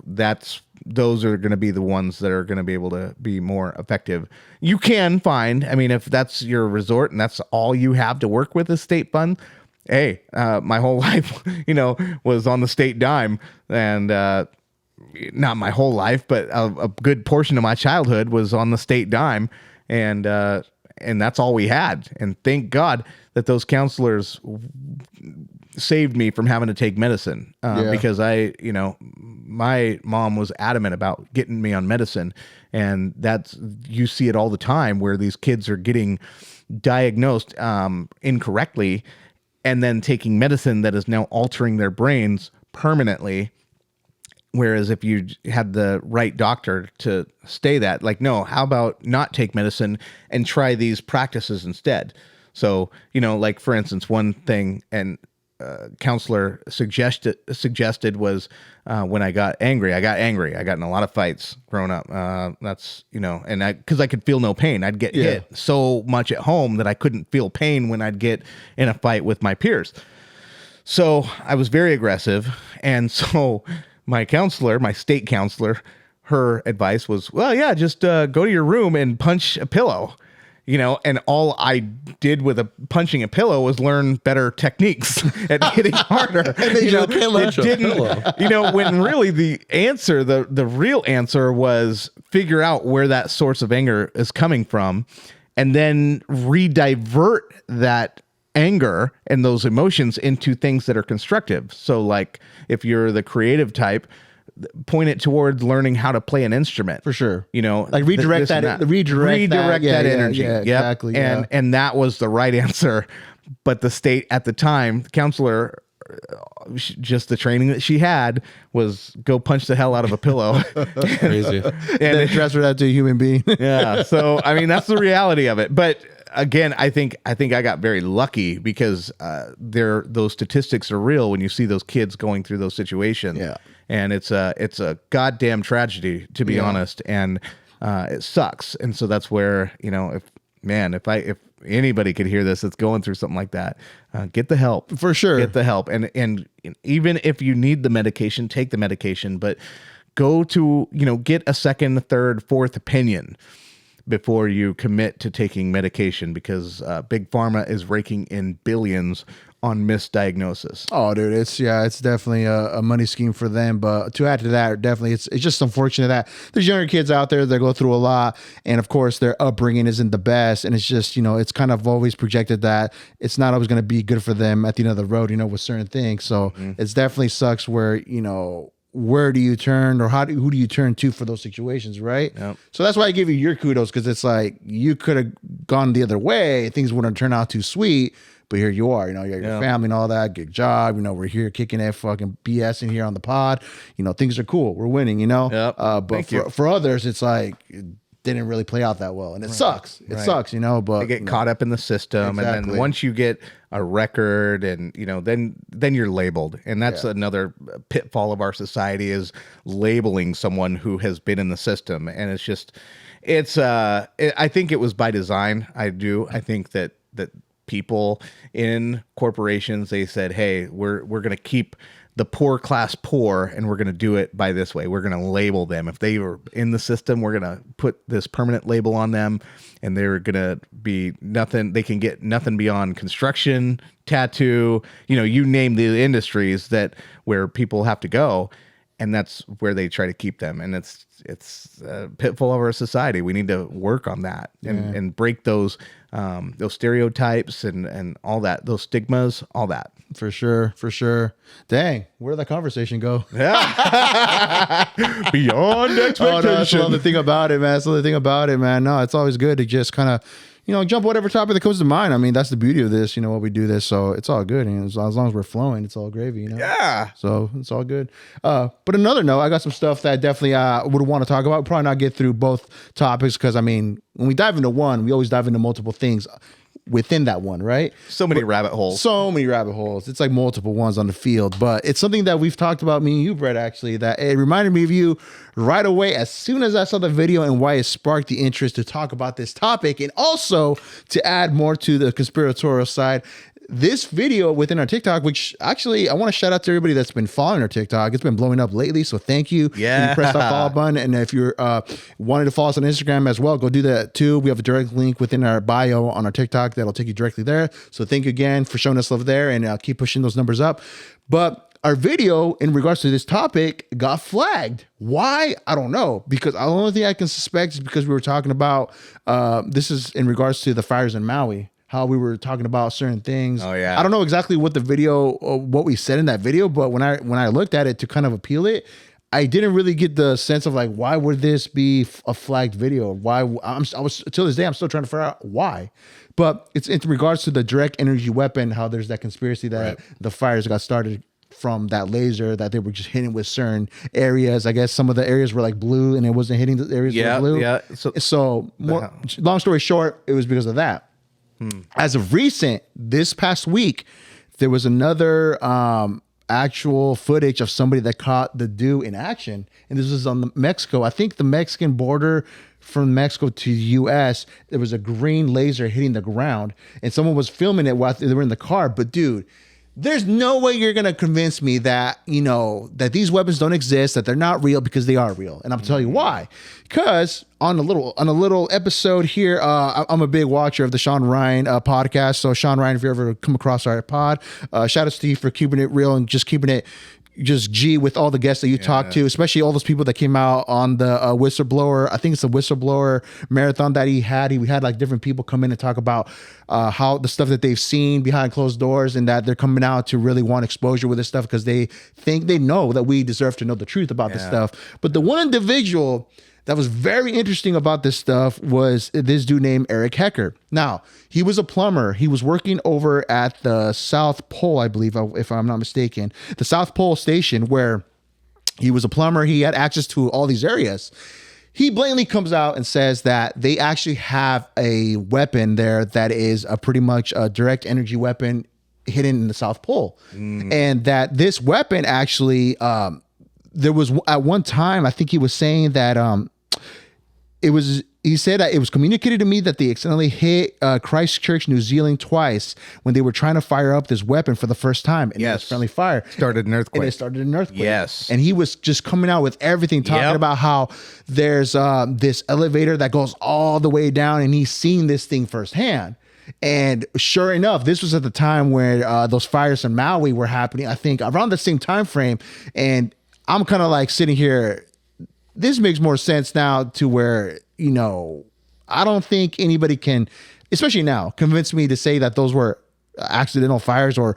C: those are going to be the ones that are going to be able to be more effective. You can find, I mean, if that's your resort and that's all you have to work with is state fund. Hey, my whole life, was on the state dime, and not my whole life, but a good portion of my childhood was on the state dime, and that's all we had. And thank God that those counselors saved me from having to take medicine, because my mom was adamant about getting me on medicine. And you see it all the time, where these kids are getting diagnosed incorrectly, and then taking medicine that is now altering their brains permanently. Whereas if you had the right doctor to stay that, like, no, how about not take medicine and try these practices instead? So, like, for instance, one thing counselor suggested was when I got angry. I got in a lot of fights growing up. That's, and because I could feel no pain. I'd get hit so much at home that I couldn't feel pain when I'd get in a fight with my peers. So I was very aggressive. And so my state counselor, her advice was, well, yeah, just go to your room and punch a pillow. And all I did with punching a pillow was learn better techniques at hitting harder. And
B: it
C: didn't, when really the answer, the real answer was figure out where that source of anger is coming from, and then redivert that anger and those emotions into things that are constructive. So, like, if you're the creative type, point it towards learning how to play an instrument.
A: For sure.
C: You know,
A: like redirect that. Redirect that energy.
C: Yeah,
A: exactly.
C: And that was the right answer. But the state at the time, the counselor, just the training that she had was go punch the hell out of a pillow.
B: Crazy.
A: And transfer that to a human being.
C: Yeah. So, I mean, that's the reality of it. But again, I think I got very lucky because those statistics are real when you see those kids going through those situations.
A: Yeah.
C: And it's a goddamn tragedy, to be honest. And it sucks. And so that's where, you know, if anybody could hear this that's going through something like that, get the help. For sure. Get the help. And even if you need the medication, take the medication, but go to, you know, get a second, third, fourth opinion before you commit to taking medication, because Big Pharma is raking in billions on misdiagnosis.
A: Oh, dude, it's definitely a money scheme for them. But to add to that, definitely, it's just unfortunate that there's younger kids out there that go through a lot, and of course their upbringing isn't the best, and it's just, you know, it's kind of always projected that it's not always going to be good for them at the end of the road, you know, with certain things. So it's definitely sucks where, you know, where do you turn, or who do you turn to for those situations, right?
C: Yep.
A: So that's why I give you your kudos, because it's like you could have gone the other way, things wouldn't turn out too sweet, but here you are, you know, you got your family and all that, good job, you know, we're here kicking that fucking BS in here on the pod, you know, things are cool, we're winning, you know. But for others, it's like it didn't really play out that well, and it sucks. It sucks, you know. But
C: they get caught up in the system, and then once you get a record, and you know, then you're labeled, and that's another pitfall of our society, is labeling someone who has been in the system, and it's just, I think it was by design. I think that people in corporations, they said, hey, we're going to keep the poor class poor, and we're going to do it by this way. We're going to label them. If they were in the system, we're going to put this permanent label on them, and they're going to be nothing. They can get nothing beyond construction, tattoo, you know, you name the industries where people have to go. And that's where they try to keep them. And it's a pitfall of our society. We need to work on that and break those stereotypes and all that, those stigmas, all that.
A: For sure. Dang, where did that conversation go?
C: Yeah. Beyond expectation.
A: Oh, no, that's the other thing about it, man. That's the other thing about it, man. No, it's always good to just kind of, you know, jump whatever topic that comes to mind. I mean, that's the beauty of this, you know, what we do this. So it's all good. And as long as we're flowing, it's all gravy, you know?
C: Yeah.
A: So it's all good. But another note, I got some stuff that I definitely would want to talk about. Probably not get through both topics, because, I mean, when we dive into one, we always dive into multiple things within that one, right?
C: So many rabbit holes.
A: It's like multiple ones on the field, but it's something that we've talked about, me and you, Brett, actually, that it reminded me of you right away as soon as I saw the video, and why it sparked the interest to talk about this topic, and also to add more to the conspiratorial side. This video within our TikTok, which actually I want to shout out to everybody that's been following our TikTok. It's been blowing up lately, so thank you.
C: Yeah.
A: You press that follow button, and if you're wanting to follow us on Instagram as well, go do that too. We have a direct link within our bio on our TikTok that'll take you directly there. So thank you again for showing us love there, and keep pushing those numbers up. But our video in regards to this topic got flagged. Why? I don't know. Because the only thing I can suspect is because we were talking about, this is in regards to the fires in Maui, how we were talking about certain things.
C: Oh, yeah.
A: I don't know exactly what the video, what we said in that video, but when I looked at it to kind of appeal it, I didn't really get the sense of like, why would this be a flagged video? Why? I was till this day, I'm still trying to figure out why. But it's in regards to the direct energy weapon, how there's that conspiracy that the fires got started from that laser, that they were just hitting with certain areas. I guess some of the areas were like blue, and it wasn't hitting the areas that were blue.
C: Yeah.
A: So long story short, it was because of that. As of recent, this past week, there was another actual footage of somebody that caught the dude in action, and this was on Mexico. I think the Mexican border from Mexico to U.S., there was a green laser hitting the ground, and someone was filming it while they were in the car. But dude, there's no way you're gonna convince me that, you know, that these weapons don't exist, that they're not real, because they are real, and I'll tell you why. Because on a little episode here, I'm a big watcher of the Sean Ryan podcast. So Sean Ryan, if you ever come across our pod, shout out to you for keeping it real and just keeping it just G with all the guests that you talk to, especially all those people that came out on the whistleblower. I think it's the whistleblower marathon that he had. He had like different people come in and talk about how the stuff that they've seen behind closed doors, and that they're coming out to really want exposure with this stuff because they think they know that we deserve to know the truth about this stuff. But the one individual that was very interesting about this stuff was this dude named Eric Hecker. Now, he was a plumber. He was working over at the South Pole, I believe, if I'm not mistaken, the South Pole station, where he was a plumber. He had access to all these areas. He blatantly comes out and says that they actually have a weapon there that is pretty much a direct energy weapon hidden in the South Pole. And that this weapon actually, there was at one time, I think he was saying that he said that it was communicated to me that they accidentally hit Christchurch, New Zealand twice when they were trying to fire up this weapon for the first time. And it was friendly fire.
C: Started an earthquake.
A: And it started an earthquake.
C: Yes.
A: And he was just coming out with everything, talking about how there's this elevator that goes all the way down, and he's seen this thing firsthand. And sure enough, this was at the time where those fires in Maui were happening, I think around the same time frame. And I'm kind of like sitting here, this makes more sense now to where, you know, I don't think anybody can, especially now, convince me to say that those were accidental fires or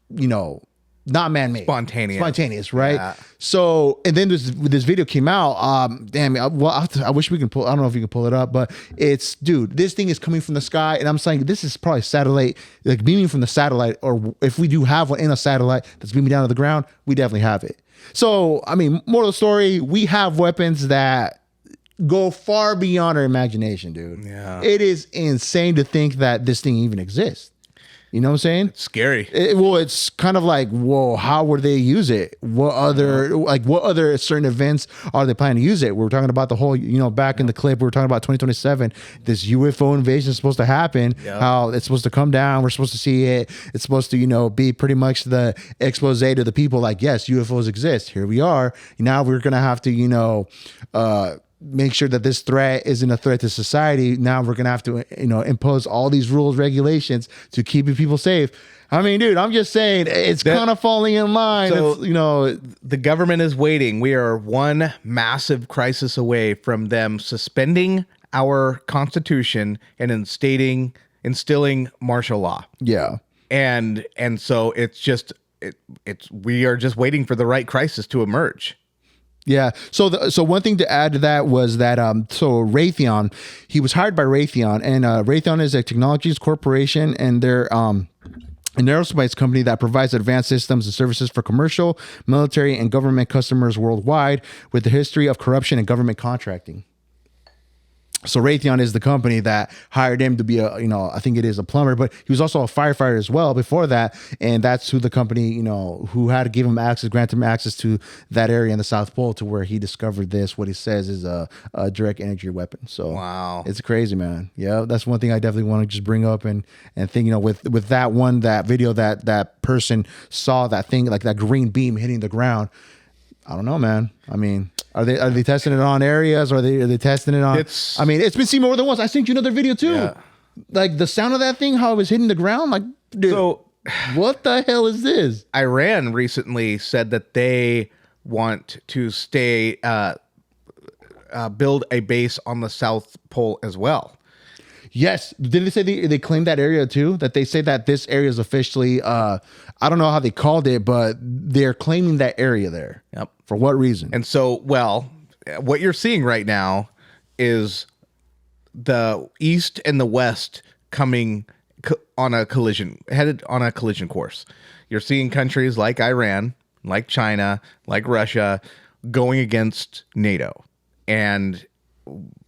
A: you know, not man-made. Spontaneous, right? Yeah. So, and then this video came out. I wish we can pull, I don't know if you can pull it up, but it's, dude, this thing is coming from the sky. And I'm saying this is probably satellite, like beaming from the satellite, or if we do have one in a satellite that's beaming down to the ground, we definitely have it. So, I mean, moral of the story, we have weapons that go far beyond our imagination, dude. Yeah. It is insane to think that this thing even exists. You know what I'm saying?
C: It's scary.
A: It's kind of like, whoa, how would they use it? What other certain events are they planning to use it? We're talking about the whole, you know, back in the clip, we were talking about 2027, this UFO invasion is supposed to happen, how it's supposed to come down. We're supposed to see it. It's supposed to, you know, be pretty much the expose to the people like, yes, UFOs exist. Here we are. Now we're going to have to, you know, make sure that this threat isn't a threat to society. Now we're going to have to, you know, impose all these rules, regulations to keep people safe. I mean, dude, I'm just saying it's kind of falling in line. So, you know,
C: the government is waiting. We are one massive crisis away from them suspending our Constitution and instilling martial law.
A: Yeah.
C: And so it's just, we are just waiting for the right crisis to emerge.
A: Yeah. So one thing to add to that was that so Raytheon, he was hired by Raytheon, and Raytheon is a technologies corporation, and they're an aerospace company that provides advanced systems and services for commercial, military, and government customers worldwide, with a history of corruption and government contracting. So Raytheon is the company that hired him to be a, you know, I think it is a plumber, but he was also a firefighter as well before that. And that's who the company, you know, who had to give him access, grant him access to that area in the South Pole to where he discovered this, what he says is a direct energy weapon. So
C: wow,
A: it's crazy, man. Yeah. That's one thing I definitely want to just bring up and think, you know, with that video, that person saw that thing, like that green beam hitting the ground. I don't know, man. I mean, are they testing it on areas? Or are they testing it on? I mean, it's been seen more than once. I sent you another video too. Yeah. Like the sound of that thing, how it was hitting the ground. Like, dude, so what the hell is this?
C: Iran recently said that they want to build a base on the South Pole as well.
A: Yes. Did they say they claimed that area too? That they say that this area is officially, I don't know how they called it, but they're claiming that area there.
C: Yep.
A: For what reason?
C: And so, well, what you're seeing right now is the East and the West headed on a collision course. You're seeing countries like Iran, like China, like Russia going against NATO. And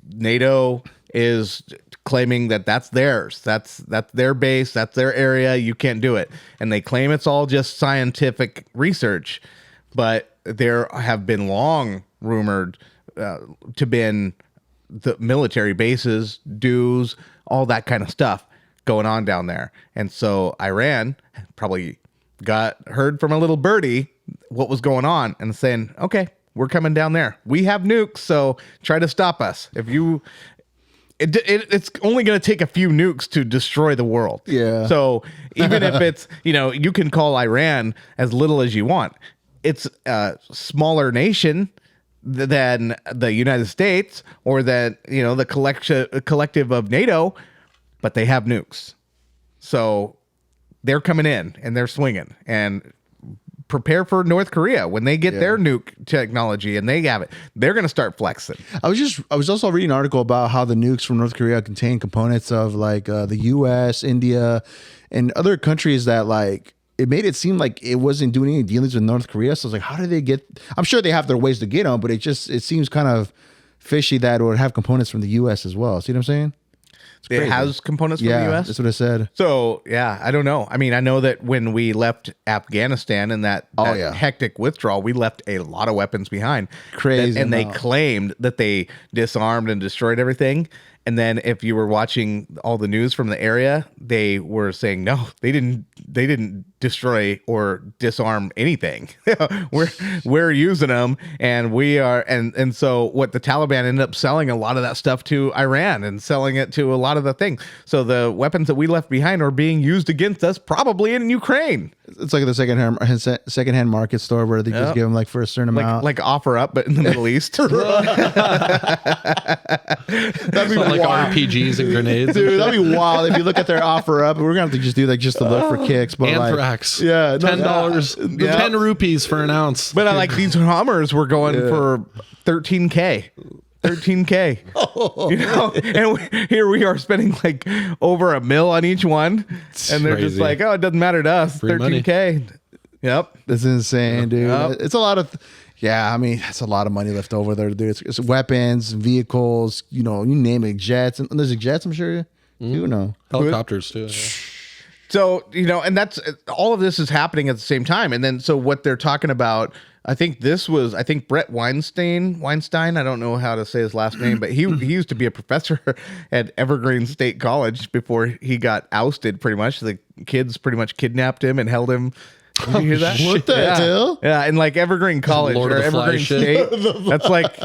C: NATO is claiming that that's theirs. That's their base. That's their area. You can't do it. And they claim it's all just scientific research. But there have been long rumored to been the military bases, dues, all that kind of stuff going on down there. And so Iran probably heard from a little birdie what was going on and saying, okay, we're coming down there. We have nukes, so try to stop us. If you... It's only going to take a few nukes to destroy the world.
A: Yeah.
C: So even if it's, you know, you can call Iran as little as you want. It's a smaller nation than the United States or that, you know, the collective of NATO. but they have nukes. So they're coming in and they're swinging, and prepare for North Korea when they get their nuke technology and they have it. They're going to start flexing.
A: I was also reading an article about how the nukes from North Korea contain components of like the U.S., India, and other countries that like it made it seem like it wasn't doing any dealings with North Korea. So I was like, how do they get? I'm sure they have their ways to get them, but it seems kind of fishy that it would have components from the U.S. as well. See what I'm saying?
C: It has components from the U.S.
A: That's what I said.
C: So yeah, I don't know. I mean, I know that when we left Afghanistan and that hectic withdrawal, we left a lot of weapons behind.
A: Crazy,
C: and they claimed that they disarmed and destroyed everything. And then if you were watching all the news from the area, they were saying no, they didn't destroy or disarm anything. we're using them, and we are and so what the Taliban ended up selling a lot of that stuff to Iran and selling it to a lot of the things. So the weapons that we left behind are being used against us, probably in Ukraine.
A: It's like the secondhand market store where they just give them like for a certain amount,
C: like offer up, but in the Middle East.
B: That'd be like RPGs and grenades,
A: dude. That'd be wild if you look at their offer up. We're gonna have to just do like just to look for kicks, but
B: anthrax.
A: Like, yeah,
B: $10, 10 rupees for an ounce.
C: But I like these Hummers were going for $13K. You know, and here we are spending like over $1 million on each one, and they're just like, oh, it doesn't matter to us.
B: Free
C: 13K.
B: Money.
C: Yep,
A: that's insane, dude.
C: Yep.
A: It's a lot of. Yeah, I mean, it's a lot of money left over there, dude. It's weapons, vehicles, you know, you name it, jets. And there's jets, I'm sure. You know.
B: Helicopters, too. Yeah.
C: So, you know, and that's all of this is happening at the same time. And then, so what they're talking about, I think Brett Weinstein, I don't know how to say his last name, but he used to be a professor at Evergreen State College before he got ousted, pretty much. The kids pretty much kidnapped him and held him. Did you hear that?
A: What the hell?
C: Yeah, and like Evergreen College or Evergreen State, that's like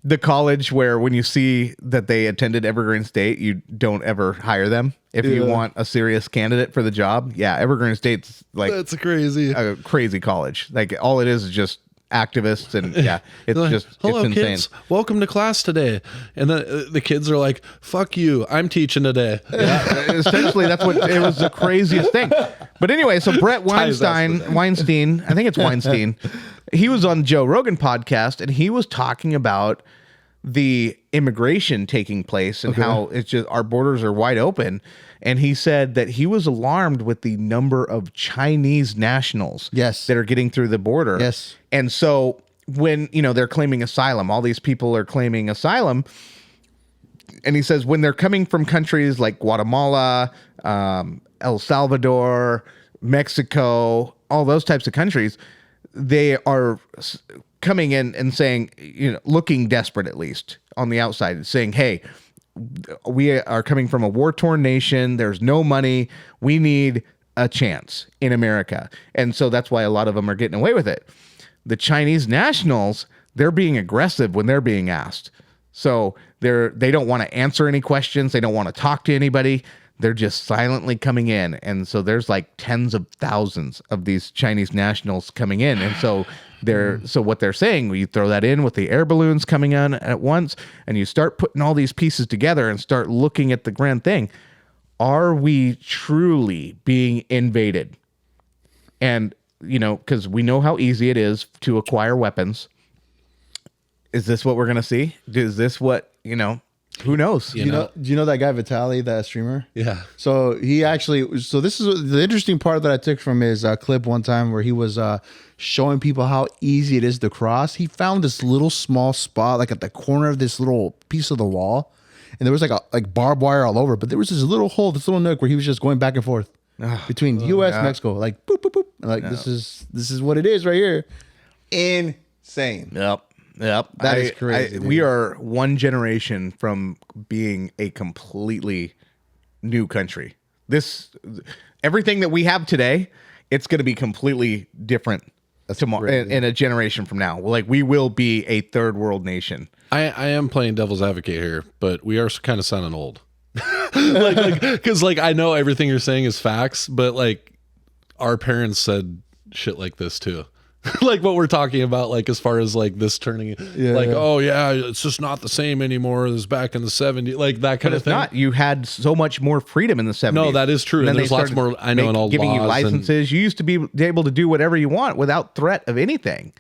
C: the college where when you see that they attended Evergreen State, you don't ever hire them if you want a serious candidate for the job. Yeah, Evergreen State's like
B: that's crazy,
C: a crazy college. Like all it is just activists, and yeah, it's
B: like,
C: just
B: hello
C: it's insane.
B: Kids, welcome to class today. And the kids are like, fuck you, I'm teaching today.
C: Yeah, essentially that's what it was, the craziest thing. But anyway, so Brett Weinstein, I think it's Weinstein, he was on Joe Rogan podcast, and he was talking about the immigration taking place and how it's just our borders are wide open. And he said that he was alarmed with the number of Chinese nationals that are getting through the border.
A: Yes.
C: And so when, you know, they're claiming asylum, all these people are claiming asylum. And he says when they're coming from countries like Guatemala, El Salvador, Mexico, all those types of countries, they are coming in and saying, you know, looking desperate, at least on the outside, saying, hey, we are coming from a war-torn nation. There's no money. We need a chance in America. And so that's why a lot of them are getting away with it. The Chinese nationals, they're being aggressive when they're being asked. So they don't want to answer any questions. They don't want to talk to anybody. They're just silently coming in. And so there's like tens of thousands of these Chinese nationals coming in. And so so what they're saying, you throw that in with the air balloons coming on at once, and you start putting all these pieces together and start looking at the grand thing. Are we truly being invaded? And, you know, because we know how easy it is to acquire weapons. Is this what we're going to see? Is this what, you know, who knows?
A: Do you know that guy Vitaly, that streamer?
B: Yeah.
A: So this is the interesting part that I took from his clip one time where he was showing people how easy it is to cross. He found this little small spot, like at the corner of this little piece of the wall, and there was like barbed wire all over, but there was this little hole, this little nook where he was just going back and forth between U.S. and Mexico, like boop boop boop, and like this is what it is right here. Insane.
C: Yep.
A: That is crazy.
C: We are one generation from being a completely new country. Everything that we have today, it's going to be completely different tomorrow in a generation from now. Like we will be a third world nation.
B: I am playing devil's advocate here, but we are kind of sounding old. Because like I know everything you're saying is facts, but like our parents said shit like this too. like what we're talking about, like as far as like this turning, oh yeah, it's just not the same anymore as back in the 70s, like that kind of thing.
C: Not. You had so much more freedom in the 70s.
B: No, that is true. And there's lots more. I know, in all
C: giving
B: laws
C: you licenses. You used to be able to do whatever you want without threat of anything.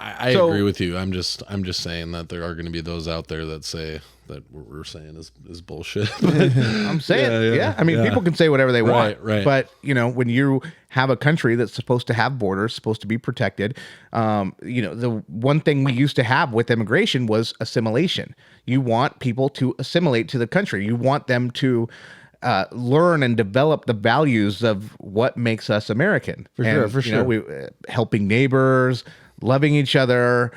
B: I agree with you. I'm just saying that there are going to be those out there that say that what we're saying is bullshit.
C: I'm saying, yeah. I mean, people can say whatever they want,
B: right.
C: But when you have a country that's supposed to have borders, supposed to be protected, the one thing we used to have with immigration was assimilation. You want people to assimilate to the country. You want them to learn and develop the values of what makes us American. For sure. We helping neighbors, loving each other,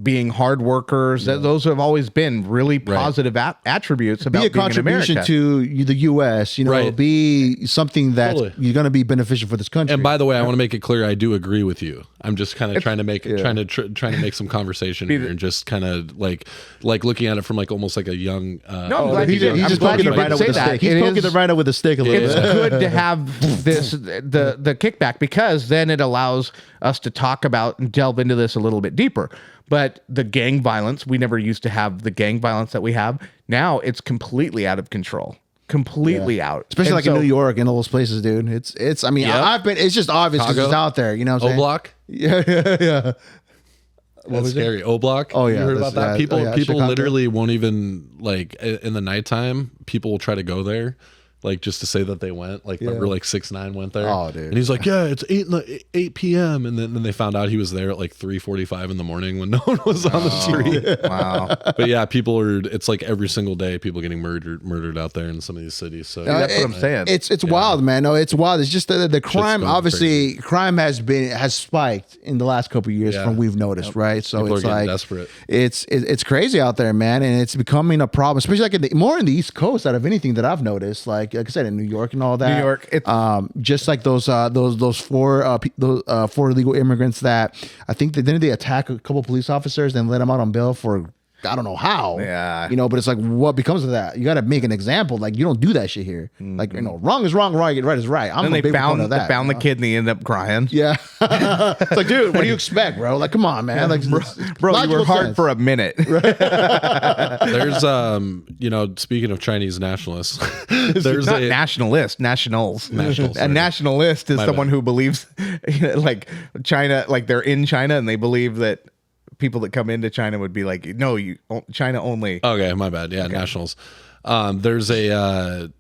C: being hard workers. Those have always been really positive attributes about being in America.
A: Be a contribution to the U.S., be something that you're going to be beneficial for this country.
B: And by the way, I want to make it clear, I do agree with you. I'm just kind of trying to make some conversation here, and just kind of like looking at it from like almost like a young.
A: He's just poking the rhino with a stick. He's poking the rhino with a stick a little bit.
C: It's good to have the kickback, because then it allows us to talk about and delve into this a little bit deeper. But the gang violence, we never used to have the gang violence that we have. Now it's completely out of control. Completely out.
A: Especially in New York and all those places, dude. It's it's just obvious because it's out there, you know what I'm saying?
B: O-Block?
A: Yeah.
B: That's scary. O-Block?
A: Oh, yeah.
B: You heard about that? People
A: Chicago.
B: literally won't even, like, in the nighttime, people will try to go there. Like, just to say that they went. Like, remember, like 6ix9ine went there?
A: Oh, dude.
B: And he's like, yeah, it's 8 p.m. And then they found out he was there at like 3:45 in the morning when no one was on the street.
C: Wow.
B: But yeah, it's like every single day people getting murdered out there in some of these cities. So
C: that's what I'm saying.
A: It's wild, man. No, it's wild. It's just the crime, obviously, crime has spiked in the last couple of years from we've noticed, right? So
B: people
A: it's
B: are
A: like
B: desperate.
A: It's crazy out there, man. And it's becoming a problem, especially like more in the East Coast out of anything that I've noticed. Like I said, in New York and all that.
C: New York,
A: just like those four illegal immigrants that I think didn't they attack a couple police officers and let them out on bail for I don't know how.
C: Yeah.
A: But it's like, what becomes of that? You got to make an example. Like, you don't do that shit here. Like, wrong is wrong, right is right.
C: And they found the kid and they ended up crying.
A: Yeah. It's like, dude, what do you expect, bro? Like, come on, man. Like,
C: bro, you were hard for a minute.
B: There's, speaking of Chinese nationalists, there's
C: not nationalists. A nationalist is someone who believes like China, like they're in China and they believe that people that come into China would be like, no, China only.
B: Okay, my bad. Yeah, okay. Nationals. There's a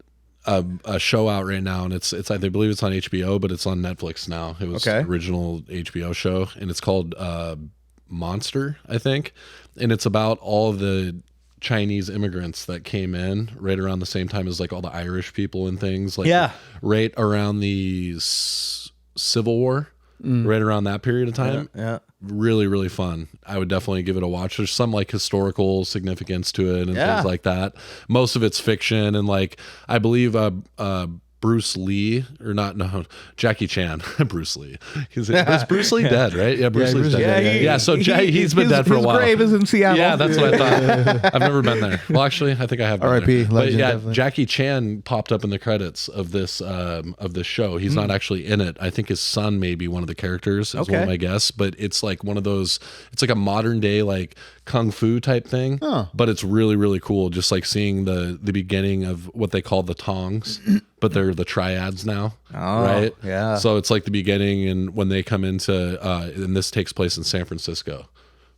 B: show out right now, and it's I believe it's on HBO, but it's on Netflix now. It was an original HBO show, and it's called Monster, I think, and it's about all the Chinese immigrants that came in right around the same time as like all the Irish people and things, like right around the Civil War. Right around that period of time.
C: Yeah.
B: Really, really fun. I would definitely give it a watch. There's some like historical significance to it and things like that. Most of it's fiction, and like I believe Bruce Lee, or not, no, Jackie Chan. Bruce Lee. Is BruceLee dead, right? Yeah, Bruce Lee's dead. Yeah, so he's been dead for a while.
C: His grave is in Seattle.
B: Yeah, that's what I thought. I've never been there. Well, actually, I think I have been
A: R.I.P.
B: there.
A: Legend,
B: but yeah,
A: definitely.
B: Jackie Chan popped up in the credits of this show. He's not actually in it. I think his son may be one of the characters, is one of my guess. But it's like one of those, it's like a modern day like kung fu type thing. But it's really, really cool. Just like seeing the beginning of what they call the tongs. But they're the triads now, right?
C: Yeah.
B: So it's like the beginning, and when they come into, and this takes place in San Francisco.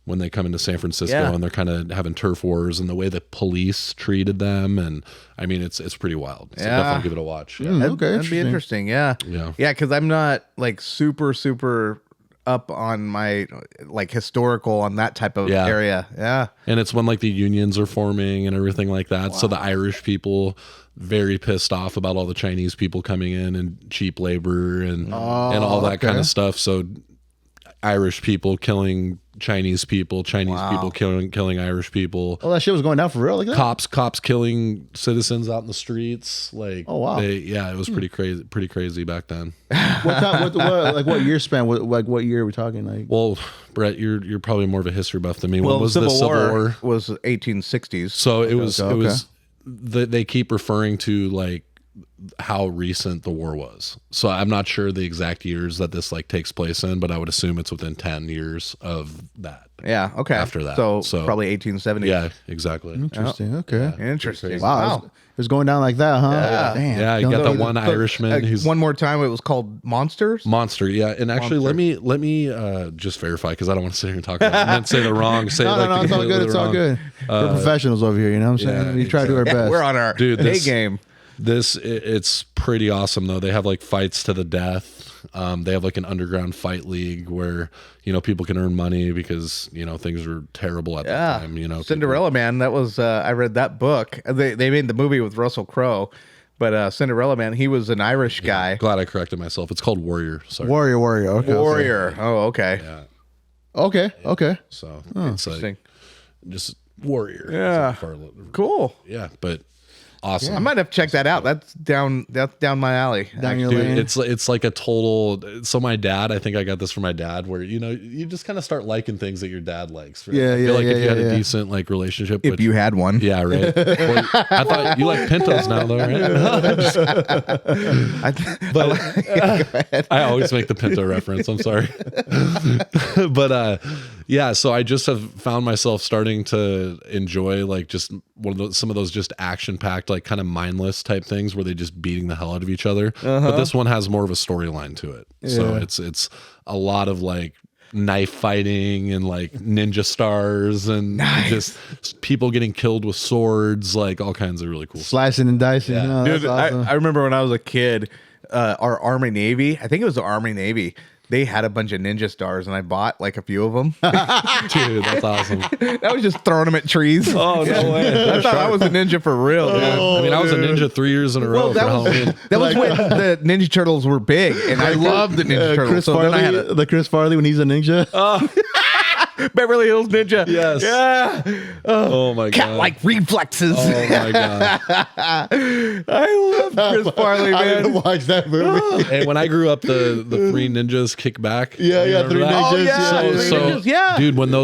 B: When they come into San Francisco and they're kind of having turf wars, and the way the police treated them, and I mean, it's pretty wild. So definitely give it a watch. Yeah.
C: That'd be interesting. Yeah. Because I'm not like super up on my like historical on that type of area. Yeah.
B: And it's when like the unions are forming and everything like that. Wow. So the Irish people very pissed off about all the Chinese people coming in and cheap labor and all that kind of stuff. So Irish people killing Chinese people, people killing Irish people.
A: Oh, that shit was going down for real, like that?
B: Cops killing citizens out in the streets. Like,
A: oh wow,
B: it was pretty crazy back then.
A: What time? What year span? What year are we talking? Like,
B: well, Brett, you're probably more of a history buff than me.
C: Well,
B: when was
C: the
B: Civil
C: War was 1860s.
B: So it was. They keep referring to like how recent the war was. So I'm not sure the exact years that this like takes place in, but I would assume it's within 10 years of that.
C: Yeah. Okay.
B: After that.
C: So
B: So-
C: probably 1870.
B: Yeah, exactly.
A: Interesting. Okay.
C: Interesting.
A: Wow. It was going down like that, huh?
C: Yeah.
A: Damn.
B: Yeah, you got that one Irishman who's
C: one more time, it was called Monsters.
B: Monster, yeah. And actually, let me just verify because I don't want to sit here and talk about it. I meant to say the wrong. Say
A: No,
B: like
A: no, it's all good. It's all good. We're professionals over here. You know what I'm saying?
B: yeah,
A: We try to do our best.
C: We're on our
B: Dude,
C: A
B: this-
C: game.
B: It's pretty awesome though. They have like fights to the death. They have like an underground fight league where people can earn money because things were terrible at that time.
C: Cinderella Man. That was I read that book. They made the movie with Russell Crowe, but Cinderella Man, he was an Irish guy.
B: Glad I corrected myself. It's called Warrior. Sorry.
A: Warrior. Okay.
C: Warrior. Oh, okay.
B: Yeah.
A: Okay.
B: So it's
C: Interesting.
B: like just Warrior.
C: Yeah.
B: It's like
C: Cool.
B: yeah, but awesome.
C: I might have checked that out. That's down my alley.
A: Down your
B: Dude,
A: lane.
B: it's like a total. So my dad, I think I got this from my dad, where you just kind of start liking things that your dad likes. Right?
A: Yeah,
B: I feel
A: yeah,
B: like if you
A: yeah,
B: had
A: yeah.
B: a decent like relationship,
C: If you had one.
B: yeah, right. Well, I thought you like Pintos now, though, right? But I always make the Pinto reference. I'm sorry, but yeah. So I just have found myself starting to enjoy like just some of those just action packed, like kind of mindless type things where they just beating the hell out of each other. But this one has more of a storyline to it. So
A: Yeah.
B: it's a lot of like knife fighting and like ninja stars and just people getting killed with swords, like all kinds of really cool stuff.
A: Slicing and dicing.
B: Yeah.
A: No, that's
C: Dude,
A: awesome.
C: I remember when I was a kid, our Army Navy, I think it was the Army Navy, they had a bunch of ninja stars and I bought like a few of them.
B: Dude, that's awesome.
C: I was just throwing them at trees.
B: Oh, no way.
C: I thought I was a ninja for real, dude.
B: I mean, I was a ninja 3 years in a row
C: Well,
B: for Halloween.
C: that was when the Ninja Turtles were big, and I loved the Ninja Turtles.
A: Chris
C: So then I had
A: Farley, the Chris Farley when he's a ninja.
C: Beverly Hills Ninja.
B: Yes.
C: Yeah.
B: Oh my god.
C: Cat-like reflexes.
B: Oh my god.
C: I love Chris Farley,
A: I
C: man.
A: didn't watch that movie.
B: And when I grew up, the three ninjas kick back.
A: Yeah,
B: You
A: yeah,
B: remember
A: Three
B: that?
A: Ninjas.
C: Oh, yeah.
A: yeah,
C: Three
B: So,
C: Ninjas, yeah.
B: dude, when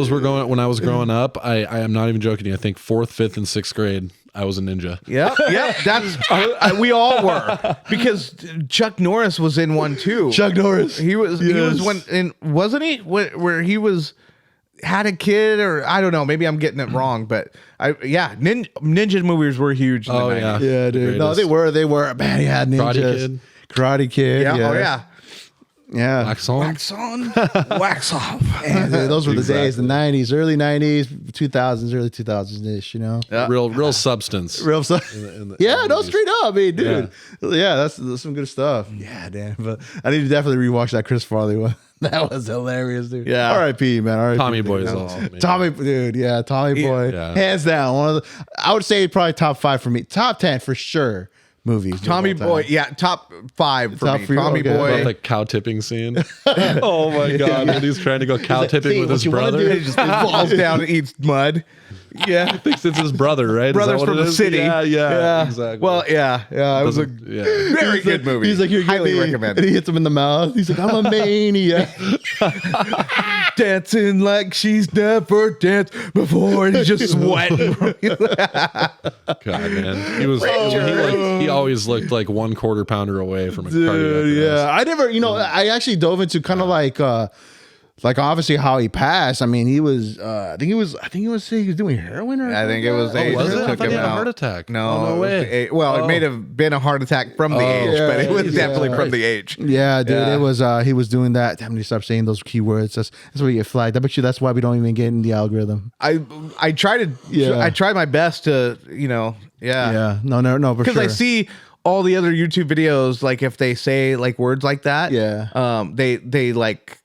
B: I was growing up, I am not even joking. I think 4th, 5th, and 6th grade, I was a ninja.
C: Yep. That's we all were, because Chuck Norris was in one too.
A: Chuck Norris.
C: He was
A: Yes.
C: one in, wasn't he? Where he was had a kid, or I don't know. Maybe I'm getting it wrong, but ninja movies were huge. In
B: Oh
C: the 90s.
B: yeah.
A: Yeah,
B: The
A: dude. No,
B: greatest.
A: they were. Man, he had ninjas.
B: Karate Kid.
A: Karate Kid.
C: Yeah.
A: Yeah.
C: Oh yeah.
A: Yeah.
B: Wax on.
C: Wax on, wax off.
A: Man, dude, those were the days, the
B: Exactly.
A: 90s, early 90s, 2000s, early 2000s ish,
B: Real substance.
A: Real stuff.
B: in the
A: Yeah, no,
B: movies.
A: straight up. I mean, dude. Yeah, that's some good stuff. Yeah, damn. But I need to definitely rewatch that Chris Farley one. That was hilarious, dude.
C: Yeah.
A: R.I.P., man. R.I.P.
B: Tommy Boy is awesome. man.
A: Tommy, dude. Yeah, Tommy Boy.
B: Yeah.
A: Hands down. One of the, I would say probably top 5 for me. Top 10 for sure. Movies.
C: Tommy
A: of all
C: Boy,
A: time.
C: yeah, top 5 for
A: Top
C: me.
A: for you?
C: Tommy
A: Okay.
B: About
C: Boy.
B: the cow tipping scene. Oh my god, when he's trying to go cow tipping
A: "Hey,
B: with
A: what
B: his
A: you wanna
B: brother.
A: do?"
C: He just falls down and eats mud. Yeah.
B: Thinks it's his brother, right? Is that
C: Brothers
B: what
C: from
B: it
C: the
B: is?
C: city.
B: Yeah, exactly.
C: Well, yeah. It was a
B: Yeah.
C: very good movie.
A: He's like, "Here,
C: highly
A: get me."
C: recommend.
A: And he hits him in the mouth. He's like, "I'm a maniac."
C: Dancing like she's never danced before, and he's just sweating.
B: God, man, he was he always looked like 1/4 pounder away from a cardiac
A: Dude,
B: arrest.
A: yeah. I never, I actually dove into kind of like obviously how he passed. I mean, he was, I think he was doing heroin or
C: I think it was
A: something.
C: age
B: was
C: that
B: it? I
C: took
B: thought
C: him
B: he had a
C: out.
B: heart attack.
C: No,
B: Oh, no
C: it was
B: way.
C: the age. Well, it may have been a heart attack from the age,
A: yeah,
C: but it was
A: yeah.
C: definitely from the age.
A: Yeah, dude,
C: Yeah.
A: it was. He was doing that. Damn, you stop saying those keywords. That's why you get flagged. I bet you that's why we don't even get in the algorithm.
C: I try to.
A: Yeah.
C: I try my best to.
A: Yeah, no, for
C: Because
A: sure.
C: I see all the other YouTube videos, like if they say like words like that, they like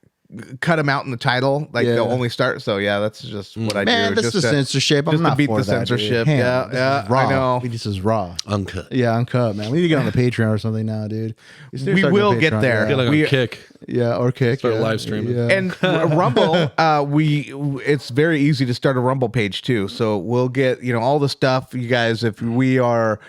C: cut them out in the title, like
A: Yeah.
C: they'll only start. So yeah, that's just what I
A: Man,
C: do.
A: that's
C: just
A: the
C: to-
A: censorship. I'm
C: just to
A: not
C: beat
A: for
C: the
A: that, dude.
C: censorship.
A: Damn,
C: Yeah,
A: this
C: yeah,
A: is raw.
C: I know.
A: This is raw.
B: Uncut.
A: Yeah, uncut, man. We need to get on the Patreon or something now, dude.
C: We will get there.
B: Get like
C: We-
B: a kick.
A: Yeah, or kick.
B: Start
A: yeah.
B: live streaming.
A: Yeah.
C: And Rumble, it's very easy to start a Rumble page too. So we'll get all the stuff, you guys. If we are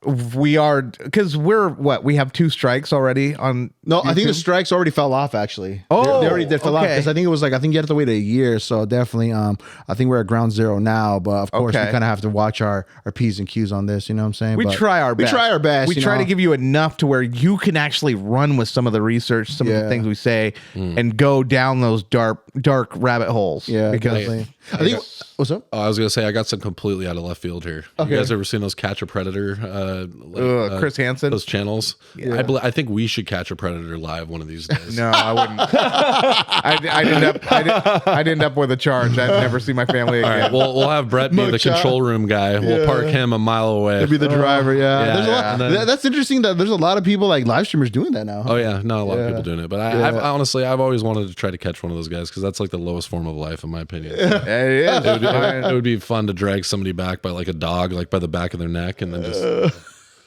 C: we are, because we have 2 strikes already on.
A: No,
C: YouTube?
A: I think the strikes already fell off. Actually,
C: Oh,
A: they already did fell off
C: okay.
A: because I think you have to wait a year. So definitely, I think we're at ground zero now. But of course,
C: Okay.
A: we kind of have to watch our P's and Q's on this. You know what I'm saying?
C: We
A: But
C: try our best.
A: We try our best.
C: We try to give you enough to where you can actually run with some of the research, some of the things we say, and go down those dark rabbit holes.
A: Yeah,
C: because
A: definitely. I think. What's up?
B: Oh, I was gonna say I got some completely out of left field here.
A: Okay.
B: You guys ever seen those Catch a Predator?
C: Chris Hansen.
B: Those channels. Yeah. I think we should catch a predator live one of these days.
C: No, I wouldn't. I'd end up with a charge. I'd never see my family again.
B: All right, we'll have Brett be the control room guy. We'll park him a mile away.
A: To be the driver. Yeah.
B: Yeah,
A: There's a lot.
B: then-
A: That's interesting. That there's a lot of people like live streamers doing that now.
B: Oh yeah, not a lot of people doing it, but I've honestly always wanted to try to catch one of those guys because that's like the lowest form of life in my opinion.
C: It is.
B: It would be fun to drag somebody back by like a dog, like by the back of their neck, and then just.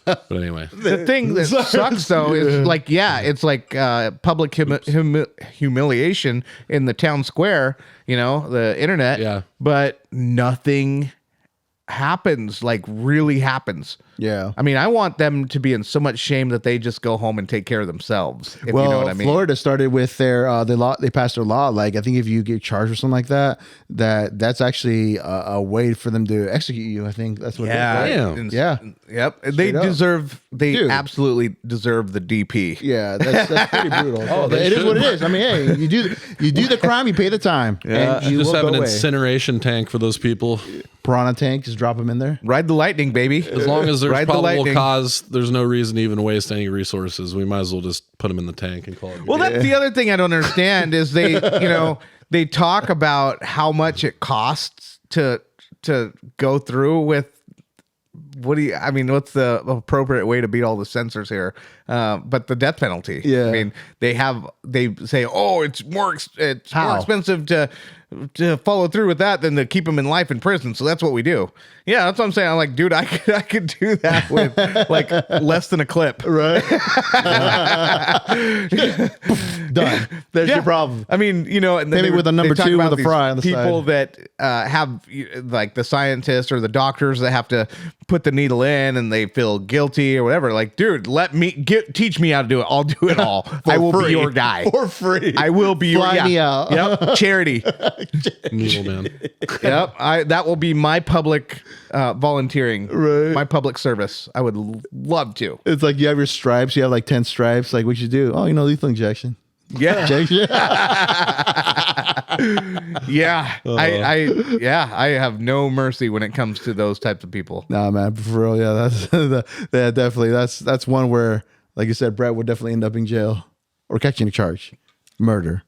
B: But anyway,
C: The thing that sucks though is like, it's like public humiliation in the town square, the internet.
B: Yeah.
C: But nothing happens, like really happens.
A: Yeah.
C: I mean, I want them to be in so much shame that they just go home and take care of themselves. If
A: Well,
C: you know what I mean.
A: Florida started with their they passed their law. Like I think if you get charged or something like that, that's actually a way for them to execute you. I think that's what.
C: Yeah.
A: It is, right?
B: Damn.
C: Yeah. Yep. They
A: up.
C: deserve. They
A: Dude.
C: absolutely deserve the DP.
A: Yeah, that's pretty brutal.
B: Oh, they
A: it is
B: should.
A: what it is. I mean, hey, you do the crime, you pay the time, and you
B: just
A: will
B: have
A: go
B: an
A: away.
B: incineration tank for those people.
A: Piranha tank, just drop them in there.
C: Ride the lightning, baby.
B: As long as there's
C: Ride the
B: probable
C: lightning.
B: cause, there's no reason to even waste any resources. We might as well just put them in the tank and call it.
C: Well, that's the other thing I don't understand is they talk about how much it costs to go through with. What's the appropriate way to beat all the censors here? But the death penalty.
A: Yeah.
C: I mean, they say, oh, it's more expensive to follow through with that than to keep them in life in prison. So that's what we do. Yeah, that's what I'm saying. I'm like, dude, I could do that with like less than a clip.
A: Right. Done. There's your problem.
C: I mean, and then
A: Maybe with a number
C: they talk
A: 2
C: about
A: with a
C: these
A: fry on the
C: people
A: side.
C: that have like the scientists or the doctors that have to put the needle in and they feel guilty or whatever. Like, dude, teach me how to do it. I'll do it all. I will
A: free.
C: be your guy
A: For free.
C: I will be your
A: Fly me out.
C: Yep. Charity.
B: Needle man.
C: Yep. That will be my public volunteering.
A: Right.
C: My public service. I would love to.
A: It's like you have your stripes. You have like 10 stripes. Like what you do? Oh, lethal injection.
C: Yeah.
A: Injection.
C: Yeah. I have no mercy when it comes to those types of people.
A: Nah, man, for real. Yeah, that's definitely that's one where, like you said, Brett would definitely end up in jail or catching a charge, murder,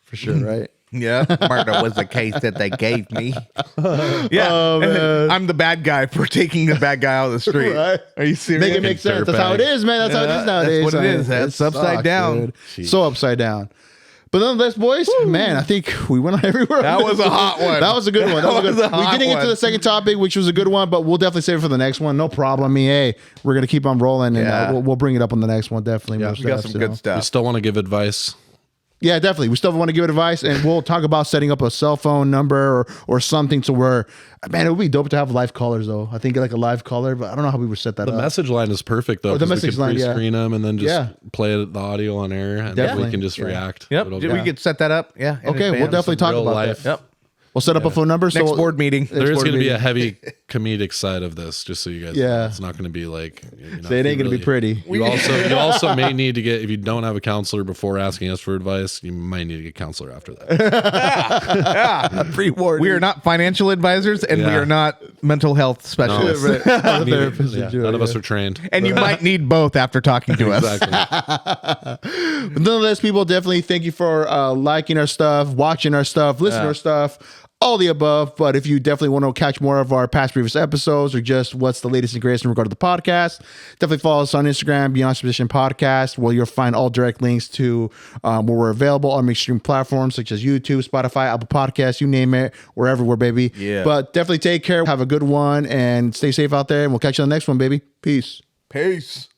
A: for sure, right?
C: Yeah, murder was the case that they gave me. Yeah,
A: Oh, man.
C: I'm the bad guy for taking the bad guy out of the street.
A: Right.
C: Are you serious?
A: Make it make sense. That's how it is, man. That's how it is nowadays.
C: That's what it is.
A: man.
C: That's upside down.
A: dude. So upside down. But nonetheless, boys, man, I think we went everywhere.
C: That was a hot one.
A: That was a good one. That was a good.
C: a hot
A: We're getting into
C: one.
A: the second topic, which was a good one, but we'll definitely save it for the next one. No problem. I mean, hey, we're gonna keep on rolling, and
C: Yeah.
A: we'll bring it up on the next one. Definitely.
C: Yeah,
A: most
C: we got
A: steps,
C: some
A: you
C: good
A: know.
B: We
C: stuff.
B: still want to give advice.
A: Yeah, definitely. We still want to give advice, and we'll talk about setting up a cell phone number or something to where, man, it would be dope to have live callers, though. I think like a live caller, but I don't know how we would set that
B: The
A: up.
B: message line is perfect though.
A: the
B: 'cause
A: message
B: we could
A: line, yeah.
B: pre-screen them and then just
A: Yeah.
B: play the audio on air, and then
A: Definitely.
B: we can just
A: Yeah.
B: react.
C: Yep.
B: It'll-
C: We could set that up. Yeah. in
A: Okay, we'll
C: advance.
A: definitely talk
B: real
A: about
B: life.
A: that.
C: Yep.
A: We'll set up a phone number.
C: Next board meeting.
B: There is
A: board
B: going to be a
A: meeting.
B: heavy comedic side of this, just so you guys.
A: Yeah.
B: know. It's not going to be like.
A: So it ain't gonna be pretty.
B: You also may need to get, if you don't have a counselor before asking us for advice, you might need to get a counselor after that.
A: Pre-warning.
C: We are not financial advisors and we
B: Yeah.
C: are not mental health specialists.
A: Right. Not a therapist,
B: Yeah,
A: Joe,
B: none of
A: yeah.
B: us are trained.
C: And you might need both after talking to us.
B: Exactly.
A: But nonetheless, people, definitely thank you for liking our stuff, watching our stuff, listening to our stuff, all the above. But if you definitely want to catch more of our past previous episodes or just what's the latest and greatest in regard to the podcast, definitely follow us on Instagram, Beyond Position Podcast, where you'll find all direct links to where we're available on mainstream platforms such as YouTube, Spotify, Apple Podcasts, you name it. We're everywhere, baby.
C: Yeah.
A: But definitely take care. Have a good one and stay safe out there. And we'll catch you on the next one, baby. Peace.
C: Peace.